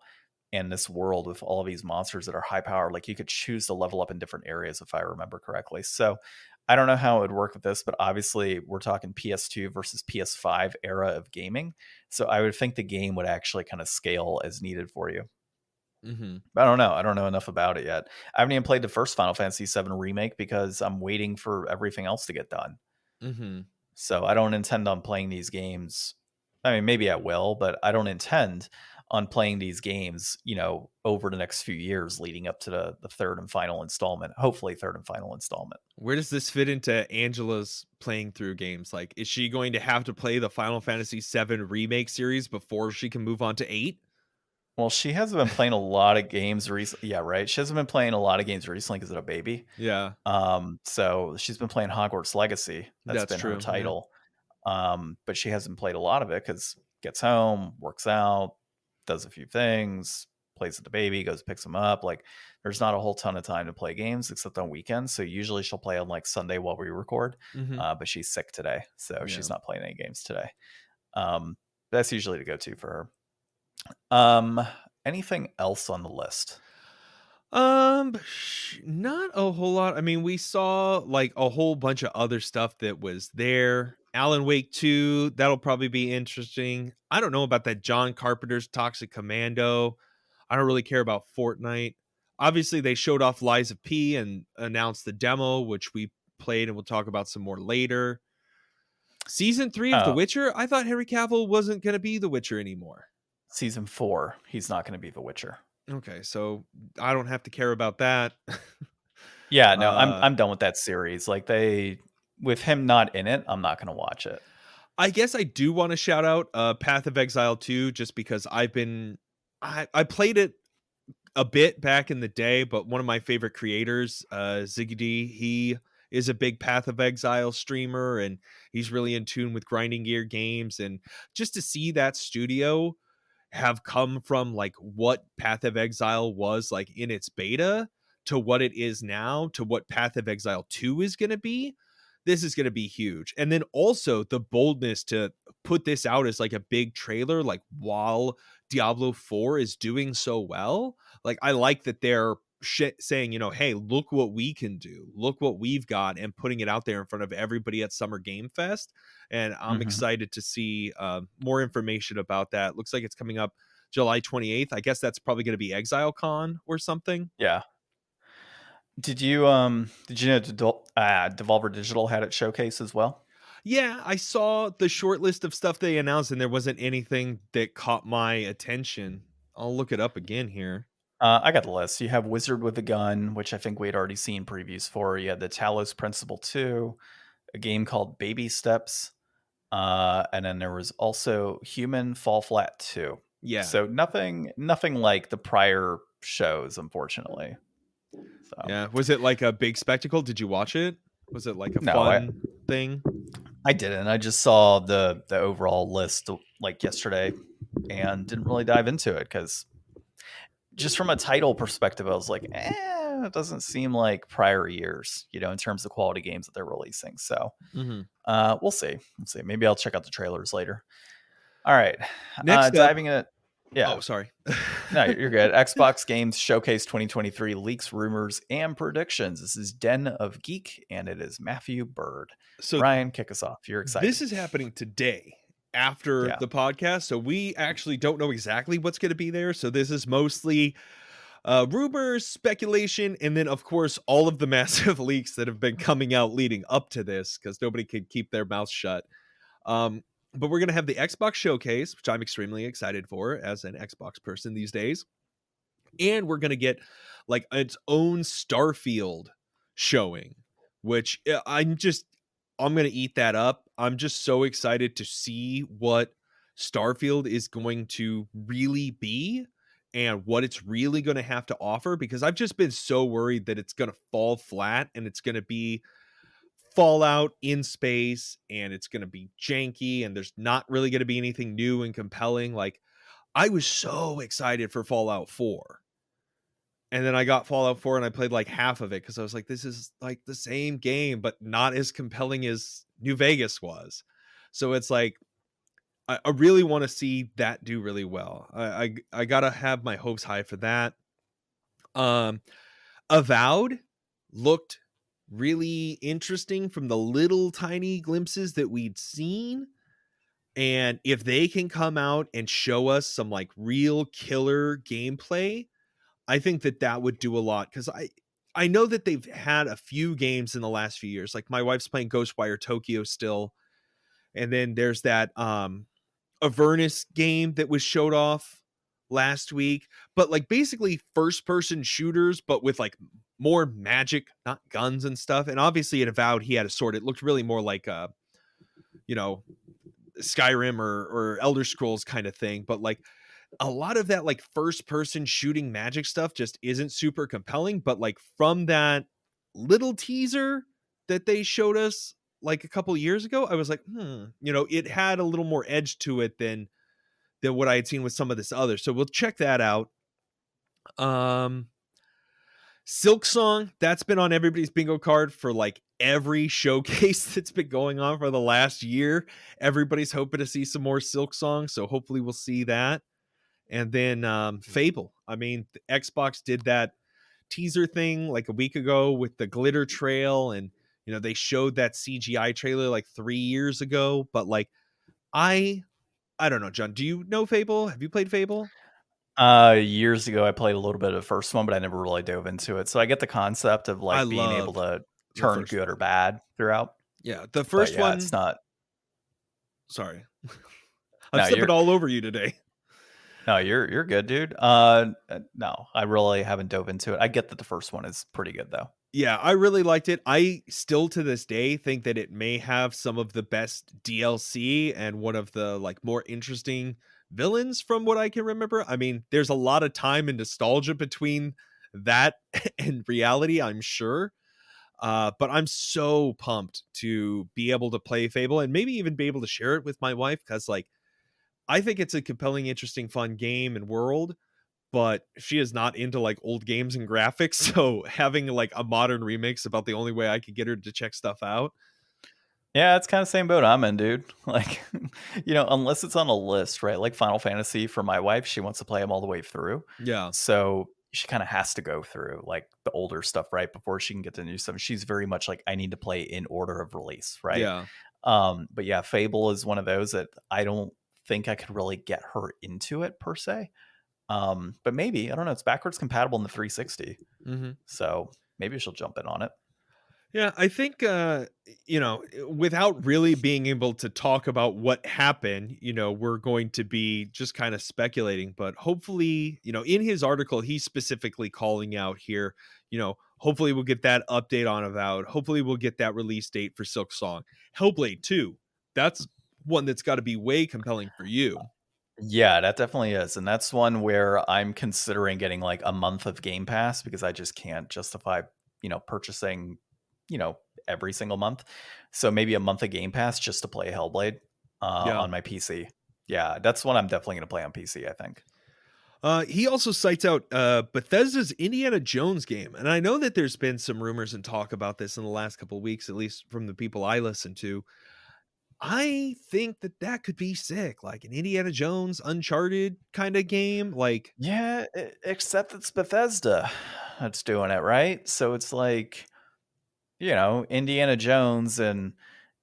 in this world with all these monsters that are high powered. Like, you could choose to level up in different areas, if I remember correctly. So I don't know how it would work with this, but obviously we're talking PS2 versus PS5 era of gaming. So I would think the game would actually kind of scale as needed for you. Mm-hmm. I don't know. I don't know enough about it yet. I haven't even played the first Final Fantasy VII remake because I'm waiting for everything else to get done. Mm-hmm. So I don't intend on playing these games. I mean, maybe I will, but I don't intend on playing these games, over the next few years leading up to the third and final installment. Hopefully, third and final installment. Where does this fit into Angela's playing through games? Like, is she going to have to play the Final Fantasy VII remake series before she can move on to 8? Well, she hasn't been playing a lot of games recently. Yeah, right. She hasn't been playing a lot of games recently because of a baby. Yeah, So she's been playing Hogwarts Legacy. That's that's been her true. Yeah. title. But she hasn't played a lot of it because gets home, works out, does a few things, plays with the baby, goes picks him up. Like, there's not a whole ton of time to play games except on weekends. So usually she'll play on like Sunday while we record. Mm-hmm. But she's sick today, so Yeah. she's not playing any games today. That's usually the go-to for her. Anything else on the list? Not a whole lot. I mean, we saw like a whole bunch of other stuff that was there. Alan Wake 2, that'll probably be interesting. I don't know about that John Carpenter's Toxic Commando. I don't really care about Fortnite. Obviously, they showed off Lies of P and announced the demo, which we played and we'll talk about some more later. Season 3 of The Witcher, I thought Henry Cavill wasn't going to be The Witcher anymore. Season 4, he's not going to be The Witcher. Okay, so I don't have to care about that. Yeah, no, I'm done with that series. Like, with him not in it, I'm not going to watch it. I guess I do want to shout out Path of Exile 2 just because I played it a bit back in the day, but one of my favorite creators, Ziggy D, he is a big Path of Exile streamer and he's really in tune with grinding gear games, and just to see that studio have come from like what Path of Exile was like in its beta to what it is now to what Path of Exile 2 is going to be. This is going to be huge. And then also the boldness to put this out as like a big trailer, like while Diablo 4 is doing so well. Like, I like that they're saying, hey, look what we can do. Look what we've got, and putting it out there in front of everybody at Summer Game Fest. And I'm excited to see more information about that. Looks like it's coming up July 28th. I guess that's probably going to be ExileCon or something. Yeah. Did you know Devolver Digital had its showcase as well? Yeah, I saw the short list of stuff they announced, and there wasn't anything that caught my attention. I'll look it up again here. I got the list. You have Wizard with a Gun, which I think we had already seen previews for. You had the Talos Principle 2, a game called Baby Steps, and then there was also Human Fall Flat 2. Yeah. So nothing like the prior shows, unfortunately. So. Yeah. Was it like a big spectacle? Did you watch it? Was it like a fun thing? I didn't. I just saw the overall list like yesterday and didn't really dive into it because just from a title perspective, I was like, it doesn't seem like prior years, in terms of quality games that they're releasing. So we'll see. Maybe I'll check out the trailers later. All right. Next diving in. Yeah. Oh, sorry. No, you're good. Xbox Games Showcase 2023 leaks, rumors, and predictions. This is Den of Geek, and it is Matthew Bird. So Ryan, kick us off. You're excited. This is happening today after the podcast, so we actually don't know exactly what's going to be there. So this is mostly rumors, speculation, and then, of course, all of the massive leaks that have been coming out leading up to this because nobody could keep their mouth shut. But we're going to have the Xbox Showcase, which I'm extremely excited for as an Xbox person these days. And we're going to get like its own Starfield showing, which I'm going to eat that up. I'm just so excited to see what Starfield is going to really be and what it's really going to have to offer, because I've just been so worried that it's going to fall flat and it's going to be Fallout in space and it's going to be janky and there's not really going to be anything new and compelling. Like, I was so excited for Fallout 4. And then I got Fallout 4 and I played like half of it because I was like, this is like the same game, but not as compelling as New Vegas was. So it's like, I really want to see that do really well. I gotta have my hopes high for that. Avowed looked really interesting from the little tiny glimpses that we'd seen. And if they can come out and show us some like real killer gameplay, I think that would do a lot, because I know that they've had a few games in the last few years. Like my wife's playing Ghostwire Tokyo still, and then there's that Avernus game that was showed off last week. But like basically first person shooters, but with like more magic, not guns and stuff. And obviously at Avowed he had a sword. It looked really more like you know, Skyrim or Elder Scrolls kind of thing. But like a lot of that like first person shooting magic stuff just isn't super compelling. But like from that little teaser that they showed us like a couple years ago, I was like, it had a little more edge to it than what I had seen with some of this other. So we'll check that out. Silk Song, that's been on everybody's bingo card for like every showcase that's been going on for the last year. Everybody's hoping to see some more Silk Song, so hopefully we'll see that. And then Fable. I mean, Xbox did that teaser thing like a week ago with the glitter trail, and they showed that CGI trailer like 3 years ago. But like, I don't know, John. Do you know Fable? Have you played Fable? Years ago, I played a little bit of the first one, but I never really dove into it. So I get the concept of I like being able love to the turn first good or one. bad throughout. Yeah, the But first yeah, it's one. not. Sorry, I'm No, stepping all over you today. No, you're good, dude. No, I really haven't dove into it. I get that the first one is pretty good though. Yeah, I really liked it. I still to this day think that it may have some of the best DLC and one of the like more interesting villains from what I can remember. I mean, there's a lot of time and nostalgia between that and reality, I'm sure. But I'm so pumped to be able to play Fable and maybe even be able to share it with my wife, because like I think it's a compelling, interesting, fun game and world. But she is not into like old games and graphics, so having like a modern remix about the only way I could get her to check stuff out. Yeah, it's kind of same boat I'm in, dude. Like, unless it's on a list, right? Like Final Fantasy for my wife, she wants to play them all the way through. Yeah. So she kind of has to go through like the older stuff, right? Before she can get to new stuff. She's very much like, I need to play in order of release, right? Yeah. But yeah, Fable is one of those that I don't think I could really get her into it per se. But maybe, I don't know, it's backwards compatible in the 360. Mm-hmm. So maybe she'll jump in on it. Yeah, I think without really being able to talk about what happened, we're going to be just kind of speculating. But hopefully, in his article, he's specifically calling out here, hopefully we'll get that update on Avowed. Hopefully we'll get that release date for Silk Song. Hellblade 2. That's one that's got to be way compelling for you. Yeah, that definitely is. And that's one where I'm considering getting like a month of Game Pass, because I just can't justify, purchasing, every single month. So maybe a month of Game Pass just to play Hellblade on my PC. Yeah, that's one I'm definitely going to play on PC, I think. He also cites out Bethesda's Indiana Jones game. And I know that there's been some rumors and talk about this in the last couple of weeks, at least from the people I listen to. I think that could be sick, like an Indiana Jones Uncharted kind of game. Like, Yeah, except it's Bethesda that's doing it, right? So it's like, Indiana Jones, and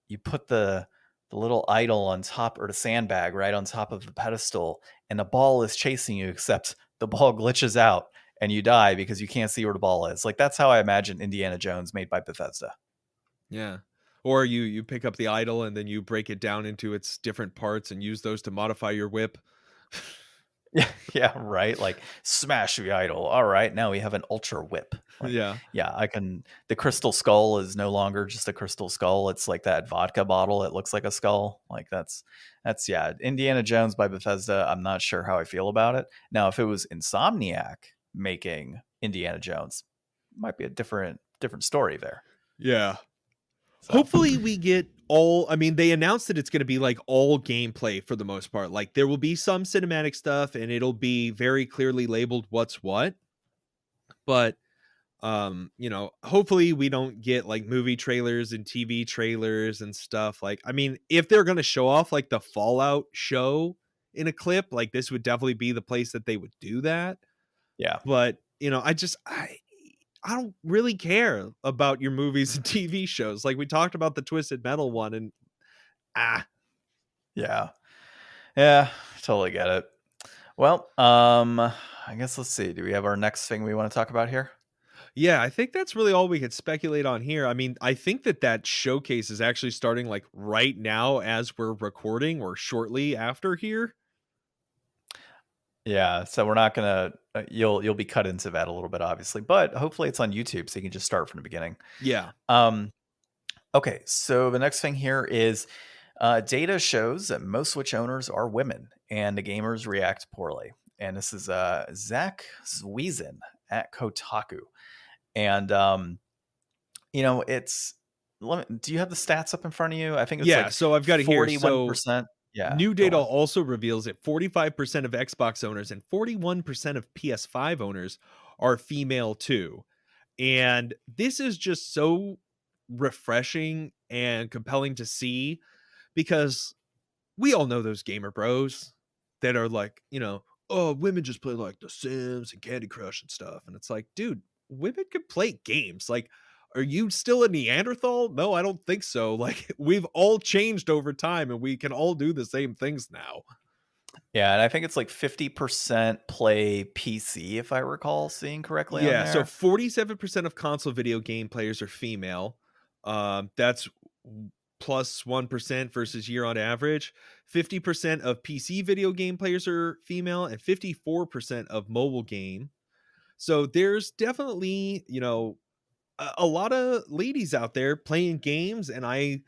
you put the little idol on top, or the sandbag right on top of the pedestal, and the ball is chasing you, except the ball glitches out and you die because you can't see where the ball is. Like, that's how I imagine Indiana Jones made by Bethesda. yeah. Or you pick up the idol and then you break it down into its different parts and use those to modify your whip. Yeah, yeah, right. Like smash the idol. All right, now we have an ultra whip. Like, Yeah. yeah, I can. The crystal skull is no longer just a crystal skull. It's like that vodka bottle. It looks like a skull. Like that's yeah. Indiana Jones by Bethesda. I'm not sure how I feel about it. Now, if it was Insomniac making Indiana Jones, might be a different story there. Yeah. So Hopefully we get all, I mean, they announced that it's going to be like all gameplay for the most part. Like there will be some cinematic stuff and it'll be very clearly labeled what's what. But hopefully we don't get like movie trailers and TV trailers and stuff. Like, I mean, if they're going to show off like the Fallout show in a clip, like this would definitely be the place that they would do that. yeah, But, I don't really care about your movies and TV shows. Like we talked about the Twisted Metal one and ah, yeah, yeah. Totally get it. Well, I guess let's see. Do we have our next thing we want to talk about here? yeah, I think that's really all we could speculate on here. I mean, I think that showcase is actually starting like right now as we're recording or shortly after here. Yeah, so we're not gonna. You'll be cut into that a little bit, obviously, but hopefully it's on YouTube, so you can just start from the beginning. Yeah. Um, okay, so the next thing here is data shows that most Switch owners are women, and the gamers react poorly. And this is Zach Zwiesen at Kotaku, and it's. Do you have the stats up in front of you? I think it's Yeah, like so I've got it here. So 41%. Yeah, new go data on. also reveals that 45% of Xbox owners and 41% of PS5 owners are female too. And this is just so refreshing and compelling to see because we all know those gamer bros that are like, oh, women just play like The Sims and Candy Crush and stuff. And it's like, dude, women can play games. Like, are you still a Neanderthal? No, I don't think so. Like, we've all changed over time and we can all do the same things now. Yeah, and I think it's like 50% play PC, if I recall seeing correctly on Yeah, so there. 47% of console video game players are female. That's plus 1% versus year on average. 50% of PC video game players are female and 54% of mobile game. So there's definitely, a lot of ladies out there playing games, and I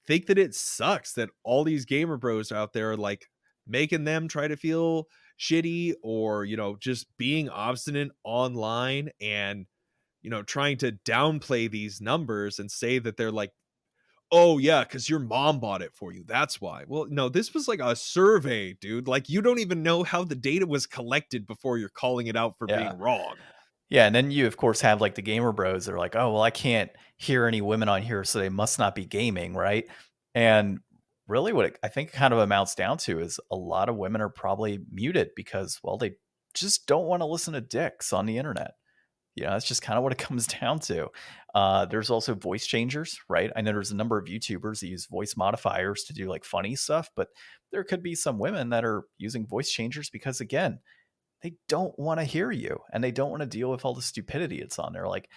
think that it sucks that all these gamer bros out there are like making them try to feel shitty or, just being obstinate online and, trying to downplay these numbers and say that they're like, oh yeah, because your mom bought it for you. That's why. Well, no, this was like a survey, dude. Like you don't even know how the data was collected before you're calling it out for Yeah. being wrong. Yeah, and then you, of course, have like the gamer bros that are like, oh, well, I can't hear any women on here, so they must not be gaming, right? And really, what I think kind of amounts down to is a lot of women are probably muted because, well, they just don't want to listen to dicks on the internet. That's just kind of what it comes down to. There's also voice changers, right? I know there's a number of YouTubers that use voice modifiers to do like funny stuff, but there could be some women that are using voice changers because, again, they don't want to hear you and they don't want to deal with all the stupidity it's on there. Like,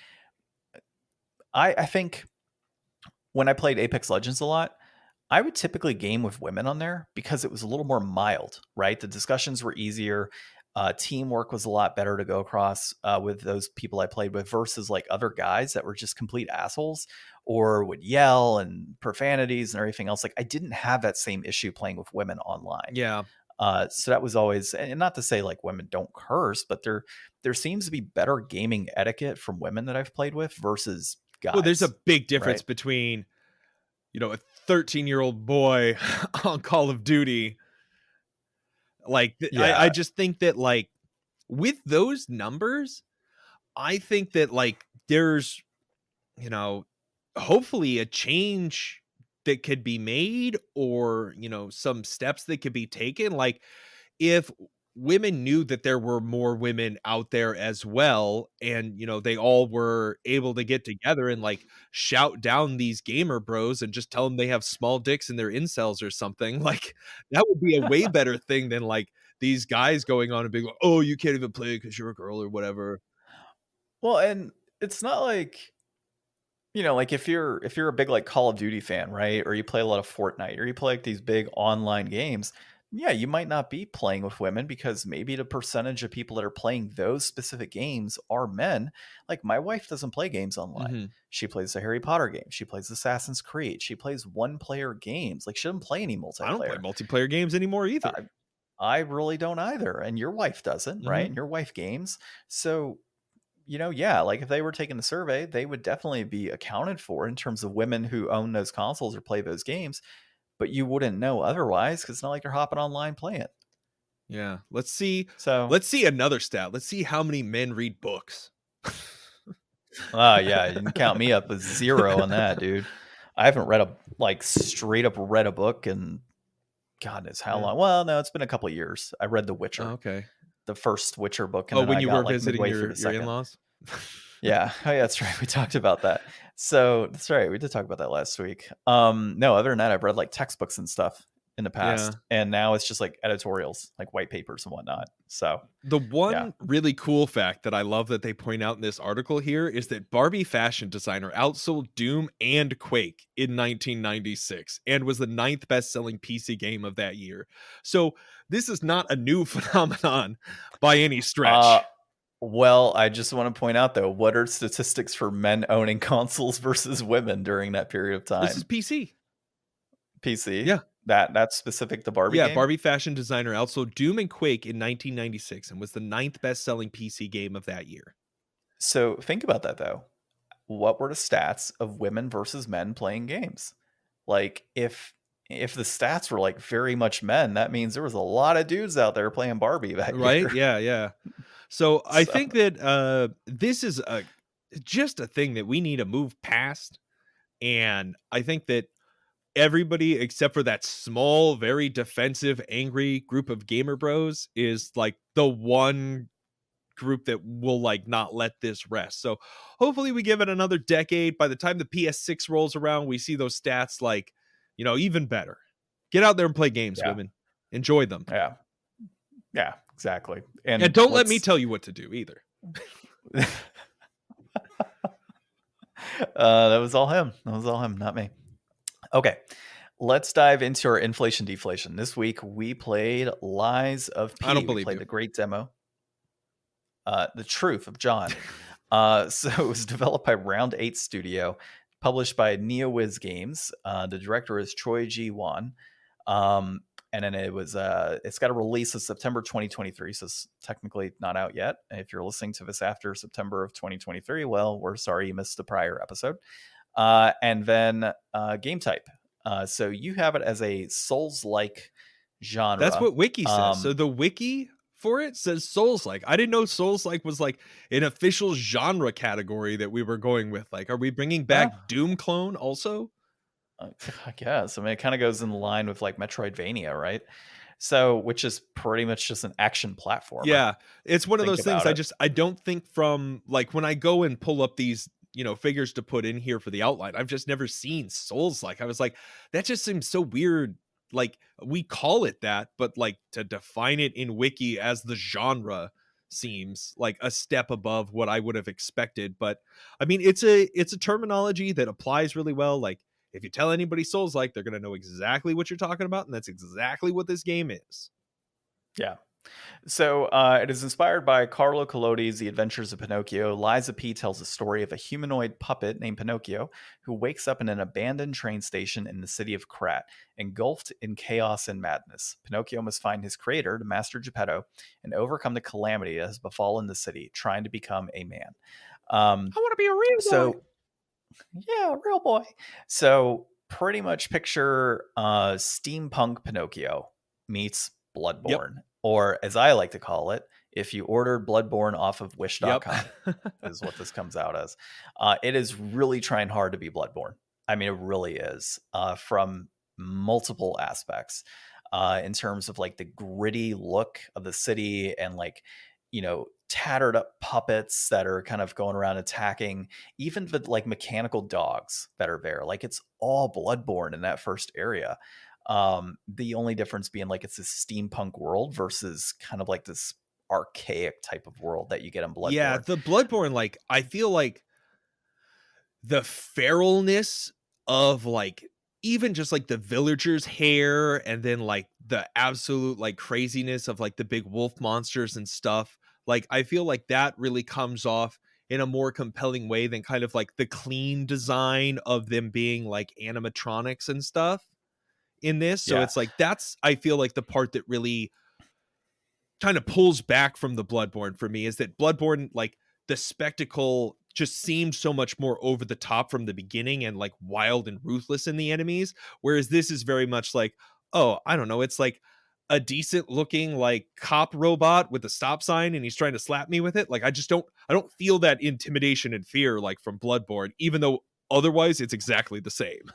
I think when I played Apex Legends a lot, I would typically game with women on there because it was a little more mild, right? The discussions were easier. Teamwork was a lot better to go across with those people I played with versus like other guys that were just complete assholes or would yell and profanities and everything else. Like I didn't have that same issue playing with women online. Yeah. So that was always, and not to say like women don't curse, but there seems to be better gaming etiquette from women that I've played with versus guys. Well, there's a big difference right? between, a 13-year-old boy on Call of Duty. Like, Yeah, I just think that, like, with those numbers, I think that, like, there's, hopefully a change that could be made or, some steps that could be taken. Like, if women knew that there were more women out there as well and they all were able to get together and like shout down these gamer bros and just tell them they have small dicks in their incels or something, like that would be a way better thing than like these guys going on and being like, oh, you can't even play because you're a girl or whatever. well, and it's not like like if you're a big like Call of Duty fan, right? Or you play a lot of Fortnite, or you play like these big online games, yeah, you might not be playing with women because maybe the percentage of people that are playing those specific games are men. Like my wife doesn't play games online. Mm-hmm. She plays the Harry Potter game. She plays Assassin's Creed. She plays one-player games. Like she doesn't play any I don't play multiplayer. multiplayer games anymore either. I really don't either. And your wife doesn't, right? Mm-hmm. And your wife games. So yeah, like if they were taking the survey, they would definitely be accounted for in terms of women who own those consoles or play those games, but you wouldn't know otherwise because it's not like they're hopping online playing. Yeah. Let's see So, another stat. Let's see how many men read books. yeah, you can count me up as 0 on that, dude. I haven't straight up read a book in God knows how long. Well, no, it's been a couple of years. I read The Witcher. Oh, okay. The first Witcher book, and Oh, then when I you got were like visiting midway through your the second. in-laws? Yeah. Oh, yeah, that's right. We talked about that. So that's right. We did talk about that last week. No, other than that, I've read like textbooks and stuff in the past, and now it's just like editorials, like white papers and whatnot. So the one really cool fact that I love that they point out in this article here is that Barbie fashion designer outsold Doom and Quake in 1996 and was the 9th best-selling PC game of that year. So this is not a new phenomenon by any stretch. Well, I just want to point out though, what are statistics for men owning consoles versus women during that period of time? This is PC. PC? Yeah. That's specific to Barbie game? Barbie fashion designer outsold Doom and Quake in 1996 and was the 9th best-selling PC game of that year. So think about that though. What were the stats of women versus men playing games? Like if the stats were like very much men, that means there was a lot of dudes out there playing Barbie that year. Right? Yeah. So I think that this is just a thing that we need to move past. And I think that everybody except for that small, very defensive, angry group of gamer bros is like the one group that will like not let this rest. So hopefully we give it another decade. By the time the PS6 rolls around, we see those stats like, even better. Get out there and play games, women. Enjoy them. Yeah, exactly. And don't let me tell you what to do either. That was all him, not me. Okay, let's dive into our inflation deflation. This week we played Lies of P. I don't believe we played you. The great demo. The Truth of John. So it was developed by Round 8 Studio, published by NeoWiz Games. The director is Choi Ji-won. And then it's got a release of September 2023, so it's technically not out yet. If you're listening to this after September of 2023, well, we're sorry you missed the prior episode. And then game type. So you have it as a Souls-like genre. That's what Wiki says. So the Wiki for it says Souls-like. I didn't know Souls-like was like an official genre category that we were going with. Like, are we bringing back Doom Clone also? I guess. I mean, it kind of goes in line with like Metroidvania, right? So, which is pretty much just an action platformer. Yeah, it's one of those things I don't think from like when I go and pull up these figures to put in here for the outline, I've just never seen Souls-like. I was like, that just seems so weird. Like we call it that, but like to define it in Wiki as the genre seems like a step above what I would have expected. But I mean, it's a terminology that applies really well. Like if you tell anybody Souls-like, they're going to know exactly what you're talking about. And that's exactly what this game is. Yeah. So it is inspired by Carlo Collodi's The Adventures of Pinocchio. Lies of P tells the story of a humanoid puppet named Pinocchio who wakes up in an abandoned train station in the city of Krat, engulfed in chaos and madness. Pinocchio must find his creator, the Master Geppetto, and overcome the calamity that has befallen the city, trying to become a man. I want to be a real boy. Yeah, real boy. So pretty much picture steampunk Pinocchio meets Bloodborne. Yep. Or as I like to call it, if you ordered Bloodborne off of wish.com, is what this comes out as. It is really trying hard to be Bloodborne. I mean, it really is, from multiple aspects, in terms of like the gritty look of the city and like, tattered up puppets that are kind of going around attacking, even the like mechanical dogs that are there. Like it's all Bloodborne in that first area. The only difference being like it's this steampunk world versus kind of like this archaic type of world that you get in Bloodborne. Yeah, the Bloodborne, like I feel like the feralness of like even just like the villagers' hair, and then like the absolute like craziness of like the big wolf monsters and stuff. Like I feel like that really comes off in a more compelling way than kind of like the clean design of them being like animatronics and stuff in this. So Yeah. it's like that's I feel like the part that really kind of pulls back from the Bloodborne for me is that Bloodborne, like the spectacle just seemed so much more over the top from the beginning and like wild and ruthless in the enemies, whereas this is very much like, oh, I don't know, it's like a decent looking like cop robot with a stop sign and he's trying to slap me with it. Like I don't feel that intimidation and fear like from Bloodborne, even though otherwise it's exactly the same.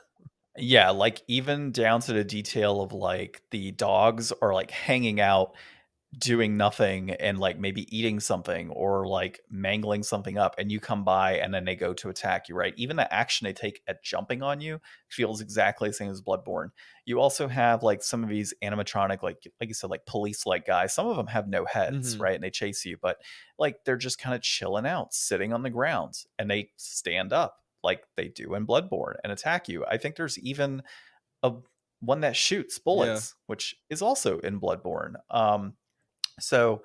Yeah, like even down to the detail of like the dogs are like hanging out doing nothing and like maybe eating something or like mangling something up, and you come by and then they go to attack you, right? Even the action they take at jumping on you feels exactly the same as Bloodborne. You also have like some of these animatronic, like you said, like police like guys. Some of them have no heads, Mm-hmm. right? And they chase you, but like they're just kind of chilling out, sitting on the ground, and they stand up like they do in Bloodborne and attack you. I think there's even a one that shoots Yeah. bullets, which is also in Bloodborne. So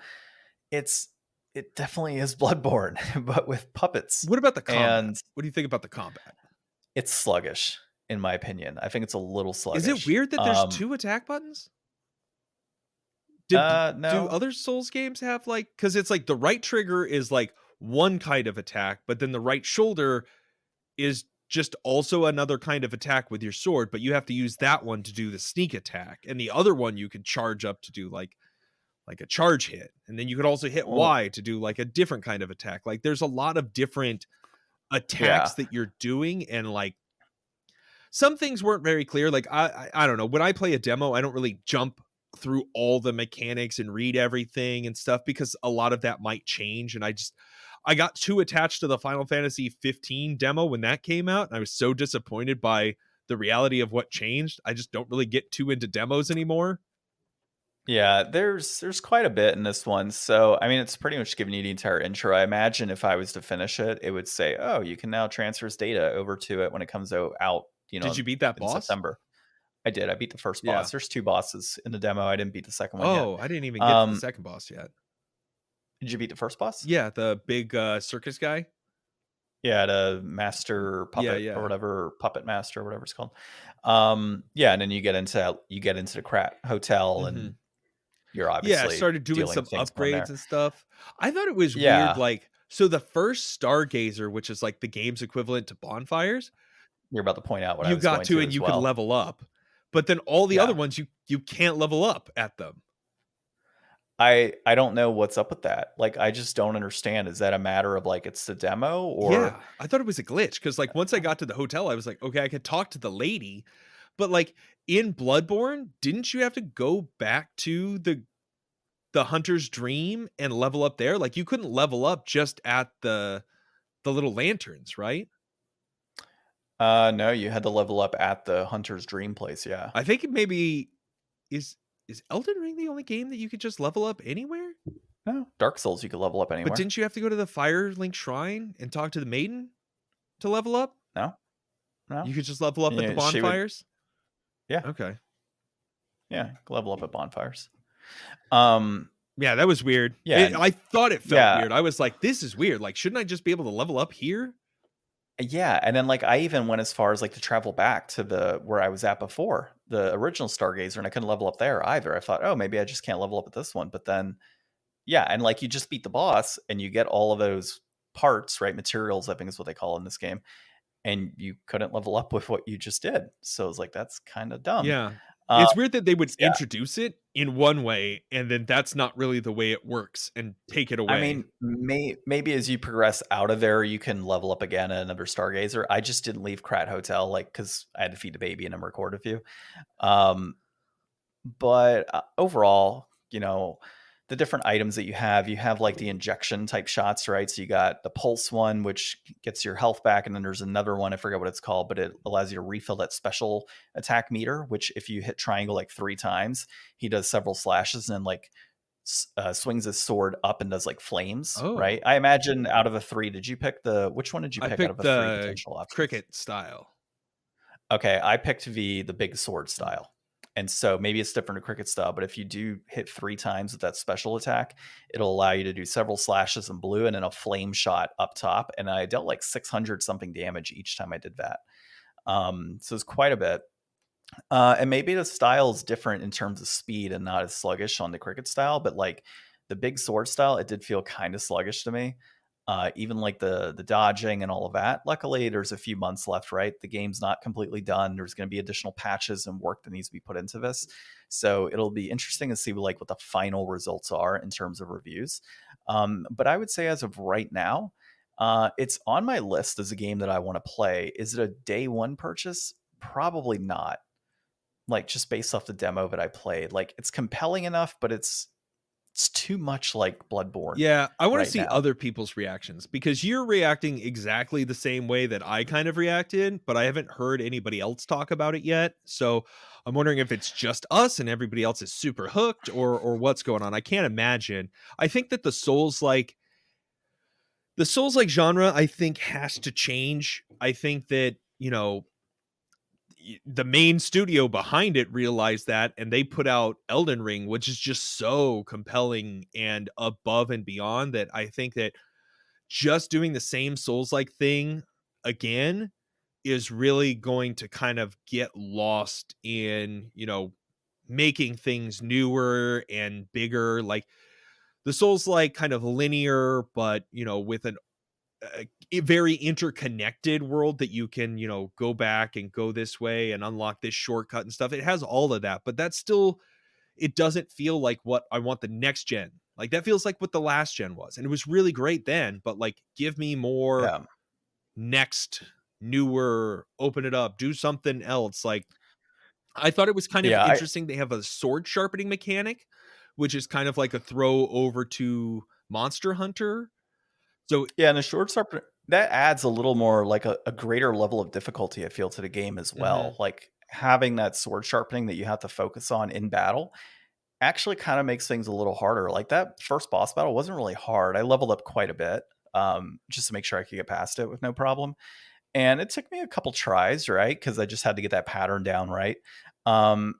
it's it definitely is Bloodborne, but with puppets, What about the combat? and What do you think about the combat? it's sluggish, in my opinion. I think it's a little Is it sluggish. weird that there's two attack buttons? Do No, other Souls games have like, because it's like the right trigger is like one kind of attack, but then the right shoulder is just also another kind of attack with your sword, but you have to use that one to do the sneak attack, and the other one you could charge up to do like a charge hit, and then you could also hit well, Y to do like a different kind of attack. Like there's a lot of different yeah, attacks that you're doing, and like some things weren't very clear. Like I don't know, when I play a demo I don't really jump through all the mechanics and read everything and stuff because a lot of that might change, and I got too attached to the Final Fantasy 15 demo when that came out, and I was so disappointed by the reality of what changed. I just don't really get too into demos anymore. yeah. There's quite a bit in this one. So I mean, it's pretty much giving you the entire intro. I imagine if I was to finish it, it would say, "Oh, you can now transfer this data over to it when it comes out, Did you beat that in boss? September." I did. I beat the first Yeah. boss. There's two bosses in the demo. I didn't beat the second one yet. Oh, I didn't even get to the Um, second boss yet. did you beat the first boss? Yeah, the big circus guy. Yeah, the master Yeah, puppet or yeah. whatever, puppet master or whatever it's called. Yeah, and then you get into the Krat hotel, Hmm. and you're Yeah, I obviously started doing dealing some with things going upgrades there. and stuff. I thought it was weird, Yeah, like, so the first Stargazer, which is like the game's equivalent to bonfires, you're about to point out what I you was got going to to and as you could well. level up. But then all the other Yeah, ones you can't level up at them. I don't know what's up with that. Like, I just don't understand. Is that a matter of like it's the demo or Yeah, I thought it was a glitch because like once I got to the hotel, I was like, okay, I could talk to the lady, but like in Bloodborne, didn't you have to go back to the hunter's dream and level up there? Like you couldn't level up just at the little lanterns, right? no, you had to level up at the Hunter's Dream place. Yeah, I think it maybe is is Elden Ring the only game that you could just level up anywhere? no, Dark Souls you could level up But anywhere. didn't you have to go to the Firelink Shrine and talk to the maiden to level up? No, You no, could just level up at the yeah, she would. bonfires? Yeah, Okay. yeah, level up at bonfires. Um, Yeah, that was weird. yeah, and I thought it felt yeah, weird. I was like, this is weird. Like, shouldn't I just be able to level up here? yeah, and then like I even went as far as like to travel back to the where I was at before the original Stargazer, and I couldn't level up there either. I thought, oh, maybe I just can't level up at this one, but then yeah, and like you just beat the boss and you get all of those parts, right? Materials, I think is what they call it in this game, and you couldn't level up with what you just did. So it's like that's kind of dumb. Yeah. Um, It's weird that they would yeah, introduce it in one way and then that's not really the way it works and take it I away. mean, maybe as you progress out of there, you can level up again at another Stargazer. I just didn't leave Krat Hotel, like because I had to feed the baby and then record a few. Um, but overall, the different items that you have like the injection type shots, right? So you got the pulse one, which gets your health back, and then there's another one, I forget what it's called, but it allows you to refill that special attack meter, which if you hit triangle like 3 times, he does several slashes, and like swings his sword up and does like flames, Oh, right? I imagine out of the three, which one did you I pick out of picked the three the potential options? cricket style. Okay, I picked the big sword style. And so maybe it's different to cricket style, but if you do hit 3 times with that special attack, it'll allow you to do several slashes in blue and then a flame shot up top. And I dealt like 600 something damage each time I did that. So it's quite a bit. And maybe the style is different in terms of speed and not as sluggish on the cricket style, but like the big sword style, it did feel kind of sluggish to me. Even like the dodging and all of that. Luckily, there's a few months left, right? The game's not completely done. There's going to be additional patches and work that needs to be put into this. So it'll be interesting to see like what the final results are in terms of reviews. But I would say as of right now, it's on my list as a game that I want to play. Is it a day one purchase? Probably not. Like just based off the demo that I played, like it's compelling enough, but it's too much like Bloodborne Yeah, I want to right see now. other people's reactions because you're reacting exactly the same way that I kind of reacted, but I haven't heard anybody else talk about it yet. So I'm wondering if it's just us and everybody else is super hooked or what's going on. I can't imagine. I think that the Souls like genre I think has to change. I think that, the main studio behind it realized that and they put out Elden Ring, which is just so compelling and above and beyond that I think that just doing the same Souls like thing again is really going to kind of get lost in, making things newer and bigger. Like the Souls like kind of linear, but, with a very interconnected world that you can, go back and go this way and unlock this shortcut and stuff. It has all of that, but that's still, it doesn't feel like what I want the next gen. Like that feels like what the last gen was. And it was really great then, but like give me more Yeah. next, newer, open it up, do something else. Like I thought it was kind of Yeah, interesting. They have a sword sharpening mechanic, which is kind of like a throw over to Monster Hunter. So yeah, and the short sword that adds a little more like a greater level of difficulty, I feel, to the game as mhm. well. Like having that sword sharpening that you have to focus on in battle actually kind of makes things a little harder. Like that first boss battle wasn't really hard. I leveled up quite a bit, just to make sure I could get past it with no problem. And it took me a couple tries, right? Because I just had to get that pattern down right. Um,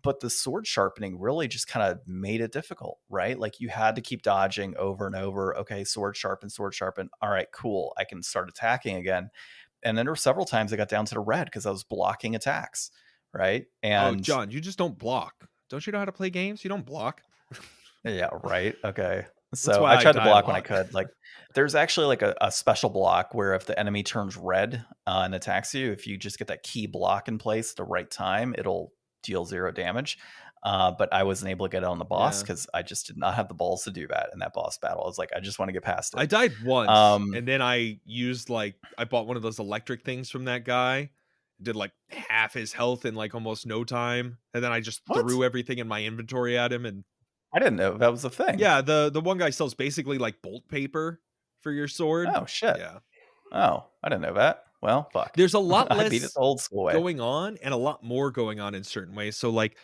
but the sword sharpening really just kind of made it difficult, right? Like you had to keep dodging over and over. Okay, sword sharpen, sword sharpen. All right, cool. I can start attacking again. And then there were several times I got down to the red because I was blocking attacks, right? Oh, And John, you just don't block. Don't you know how to play games? You don't block. yeah, right. Okay. That's So why I I tried to die a block when I lot. could. Like, there's actually like a special block where if the enemy turns red and attacks you, if you just get that key block in place at the right time, it'll deal 0 damage. But I wasn't able to get it on the boss Yeah. because I just did not have the balls to do that in that boss battle. I was like, I just want to get past I it. died once Um, and then I used I bought one of those electric things from that guy. Did like half his health in like almost no time. And then I just what? threw everything in my inventory at him. And I didn't know that was a thing. yeah, the one guy sells basically like bolt paper for your sword. Oh shit. Yeah. Oh, I didn't know that. Well, fuck. There's a lot I beat it less the old school way. going on and a lot more going on in certain ways. So like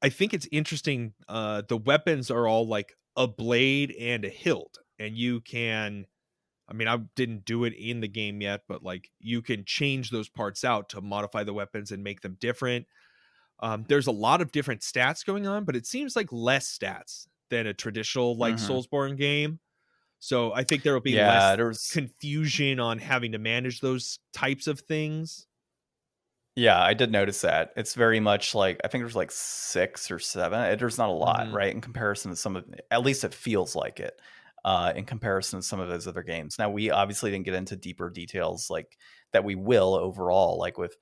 I think it's interesting. The weapons are all like a blade and a hilt, and you can. I mean, I didn't do it in the game yet, but like you can change those parts out to modify the weapons and make them different. There's a lot of different stats going on, but it seems like less stats than a traditional like Hmm. Soulsborne game. So I think there will be Yeah, less there was. confusion on having to manage those types of things. Yeah, I did notice that. It's very much like I think there's like 6 or 7. There's not a lot, Hmm. right? In comparison to some of, at least it feels like it, in comparison to some of those other games. Now, we obviously didn't get into deeper details like that we will overall, like with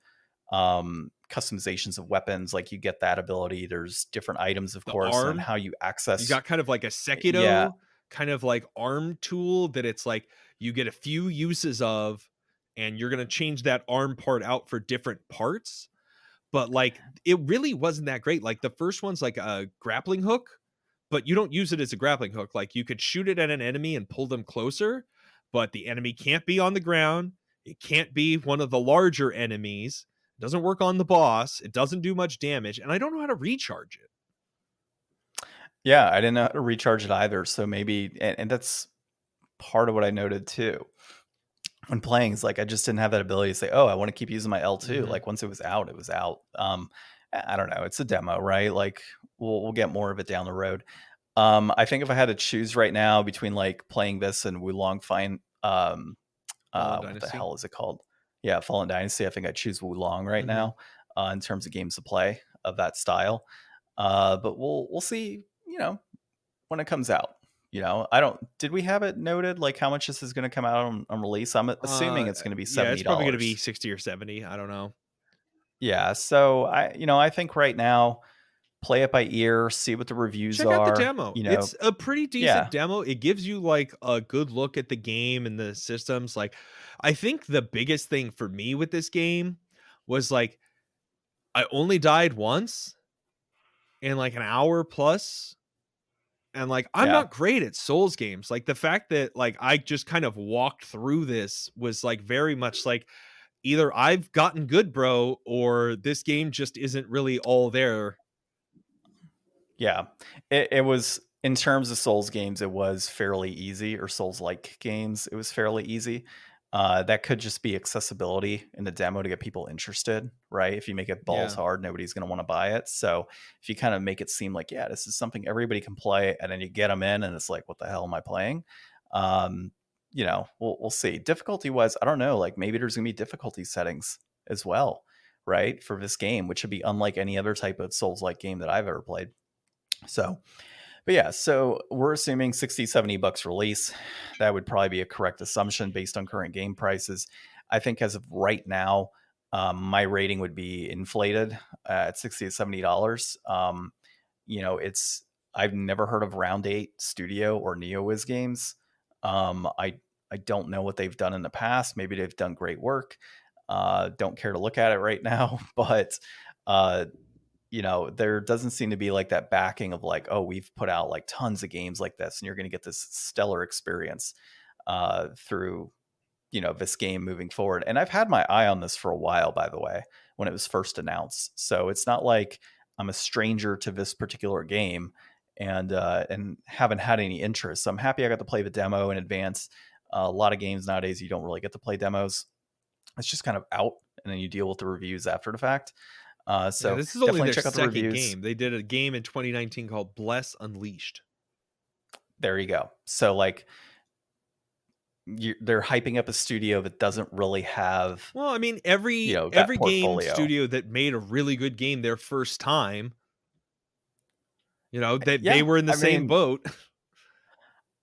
customizations of weapons, like you get that ability. There's different items, of The course, and then arm, how you you access. got kind of like a Yeah. Sekido kind of like arm tool that it's like you get a few uses of, and you're going to change that arm part out for different parts. But like it really wasn't that great. Like the first one's like a grappling hook, but you don't use it as a grappling hook. Like you could shoot it at an enemy and pull them closer, but the enemy can't be on the ground. It can't be one of the larger enemies. It doesn't work on the boss. It doesn't do much damage. And I don't know how to recharge it. Yeah, I didn't know how to recharge it either. So maybe, and that's part of what I noted too when playing is like I just didn't have that ability to say, "Oh, I want to keep using my L2." Mm-hmm. Like once it was out, it was out. I don't know. It's a demo, right? Like we'll get more of it down the road. I think if I had to choose right now between like playing this and Wulong Fine, Fallen what the Dynasty. hell is it called? Yeah, Fallen Dynasty. I think I'd choose Wulong right Mm-hmm. now in terms of games to play of that style. But we'll see. When it comes out. I don't. Did we have it noted like how much this is going to come out on release? I'm assuming it's going to be Yeah, it's probably going to be $70. 60 or 70. I don't know. Yeah. So I think right now, play it by ear, see what the reviews Check out the are. demo. It's a pretty decent Yeah, demo. It gives you like a good look at the game and the systems. Like, I think the biggest thing for me with this game was like, I only died once in like an hour plus. And like, I'm yeah. not great at Souls games. Like, the fact that like I just kind of walked through this was like very much like either I've gotten good, bro, or this game just isn't really all there. Yeah, it was in terms of Souls games, it was fairly easy, or Souls-like games, it was fairly easy. That could just be accessibility in the demo to get people interested, right? If you make it balls Yeah. hard, nobody's going to want to buy it. So if you kind of make it seem like, yeah, this is something everybody can play, and then you get them in, and it's like, what the hell am I playing? Um, we'll see. Difficulty-wise, I don't know. Like maybe there's going to be difficulty settings as well, right, for this game, which would be unlike any other type of Souls-like game that I've ever played. So, but yeah, so we're assuming 60, $70 release. That would probably be a correct assumption based on current game prices. I think as of right now, my rating would be inflated at 60 to $70. It's I've never heard of Round 8 Studio or NeoWiz games. I don't know what they've done in the past. Maybe they've done great work. Don't care to look at it right now, but uh, there doesn't seem to be like that backing of like, oh, we've put out like tons of games like this, and you're going to get this stellar experience through, this game moving forward. And I've had my eye on this for a while, by the way, when it was first announced. So it's not like I'm a stranger to this particular game and haven't had any interest. So I'm happy I got to play the demo in advance. A lot of games nowadays, you don't really get to play demos. It's just kind of out, and then you deal with the reviews after the fact. Yeah, So this is only definitely their check out the second reviews. game. They did a game in 2019 called Bless Unleashed. There you go. So like they're hyping up a studio that doesn't really have, Well, I mean, every that every game portfolio. studio that made a really good game their first time, they Yeah, were in the I same mean, boat.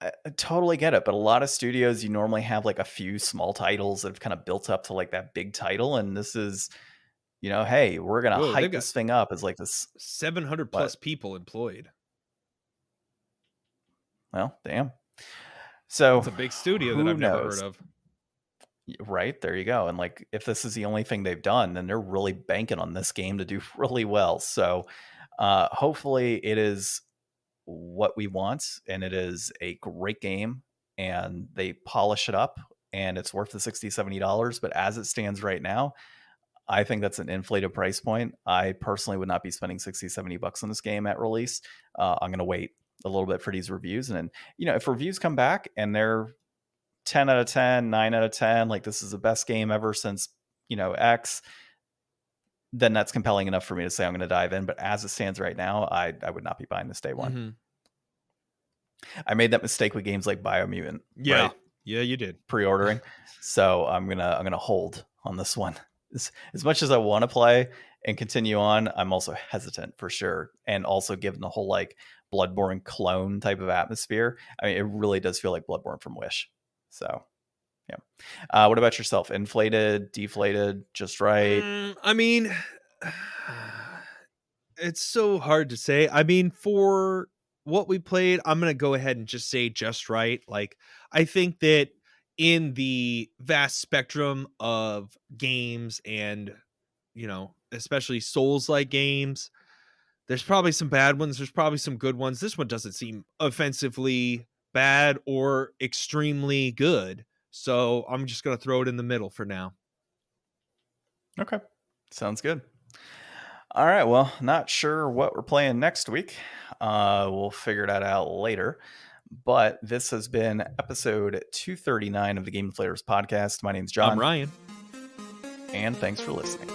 I totally get it, but a lot of studios you normally have like a few small titles that have kind of built up to like that big title, and this is, hey, we're gonna Whoa, they've hype got this thing up as like this. 700 What? plus people employed. Well, damn. So That's a big studio that who I've never heard knows? of. Right, there you go. And like if this is the only thing they've done, then they're really banking on this game to do really well. So hopefully it is what we want, and it is a great game, and they polish it up, and it's worth the $60-$70. But as it stands right now, I think that's an inflated price point. I personally would not be spending $60-$70 on this game at release. I'm going to wait a little bit for these reviews, and then if reviews come back and they're 10 out of 10, 9 out of 10, like this is the best game ever since X, then that's compelling enough for me to say I'm going to dive in. But as it stands right now, I would not be buying this day one. Mm-hmm. I made that mistake with games like Biomutant, Yeah. right? Yeah, you did. Pre-ordering. So I'm gonna hold on this one. As much as I want to play and continue on, I'm also hesitant for sure. And also given the whole like Bloodborne clone type of atmosphere, I mean, it really does feel like Bloodborne from Wish. So yeah. What about yourself? Inflated, deflated, just right? I mean, it's so hard to say. I mean, for what we played, I'm going to go ahead and just say just right. Like, I think that in the vast spectrum of games and, especially Souls like games, there's probably some bad ones. There's probably some good ones. This one doesn't seem offensively bad or extremely good. So I'm just going to throw it in the middle for now. Okay. Sounds good. All right. Well, not sure what we're playing next week. We'll figure that out later. But this has been episode 239 of the Game Deflators Podcast. My name's John. I'm Ryan. And thanks for listening.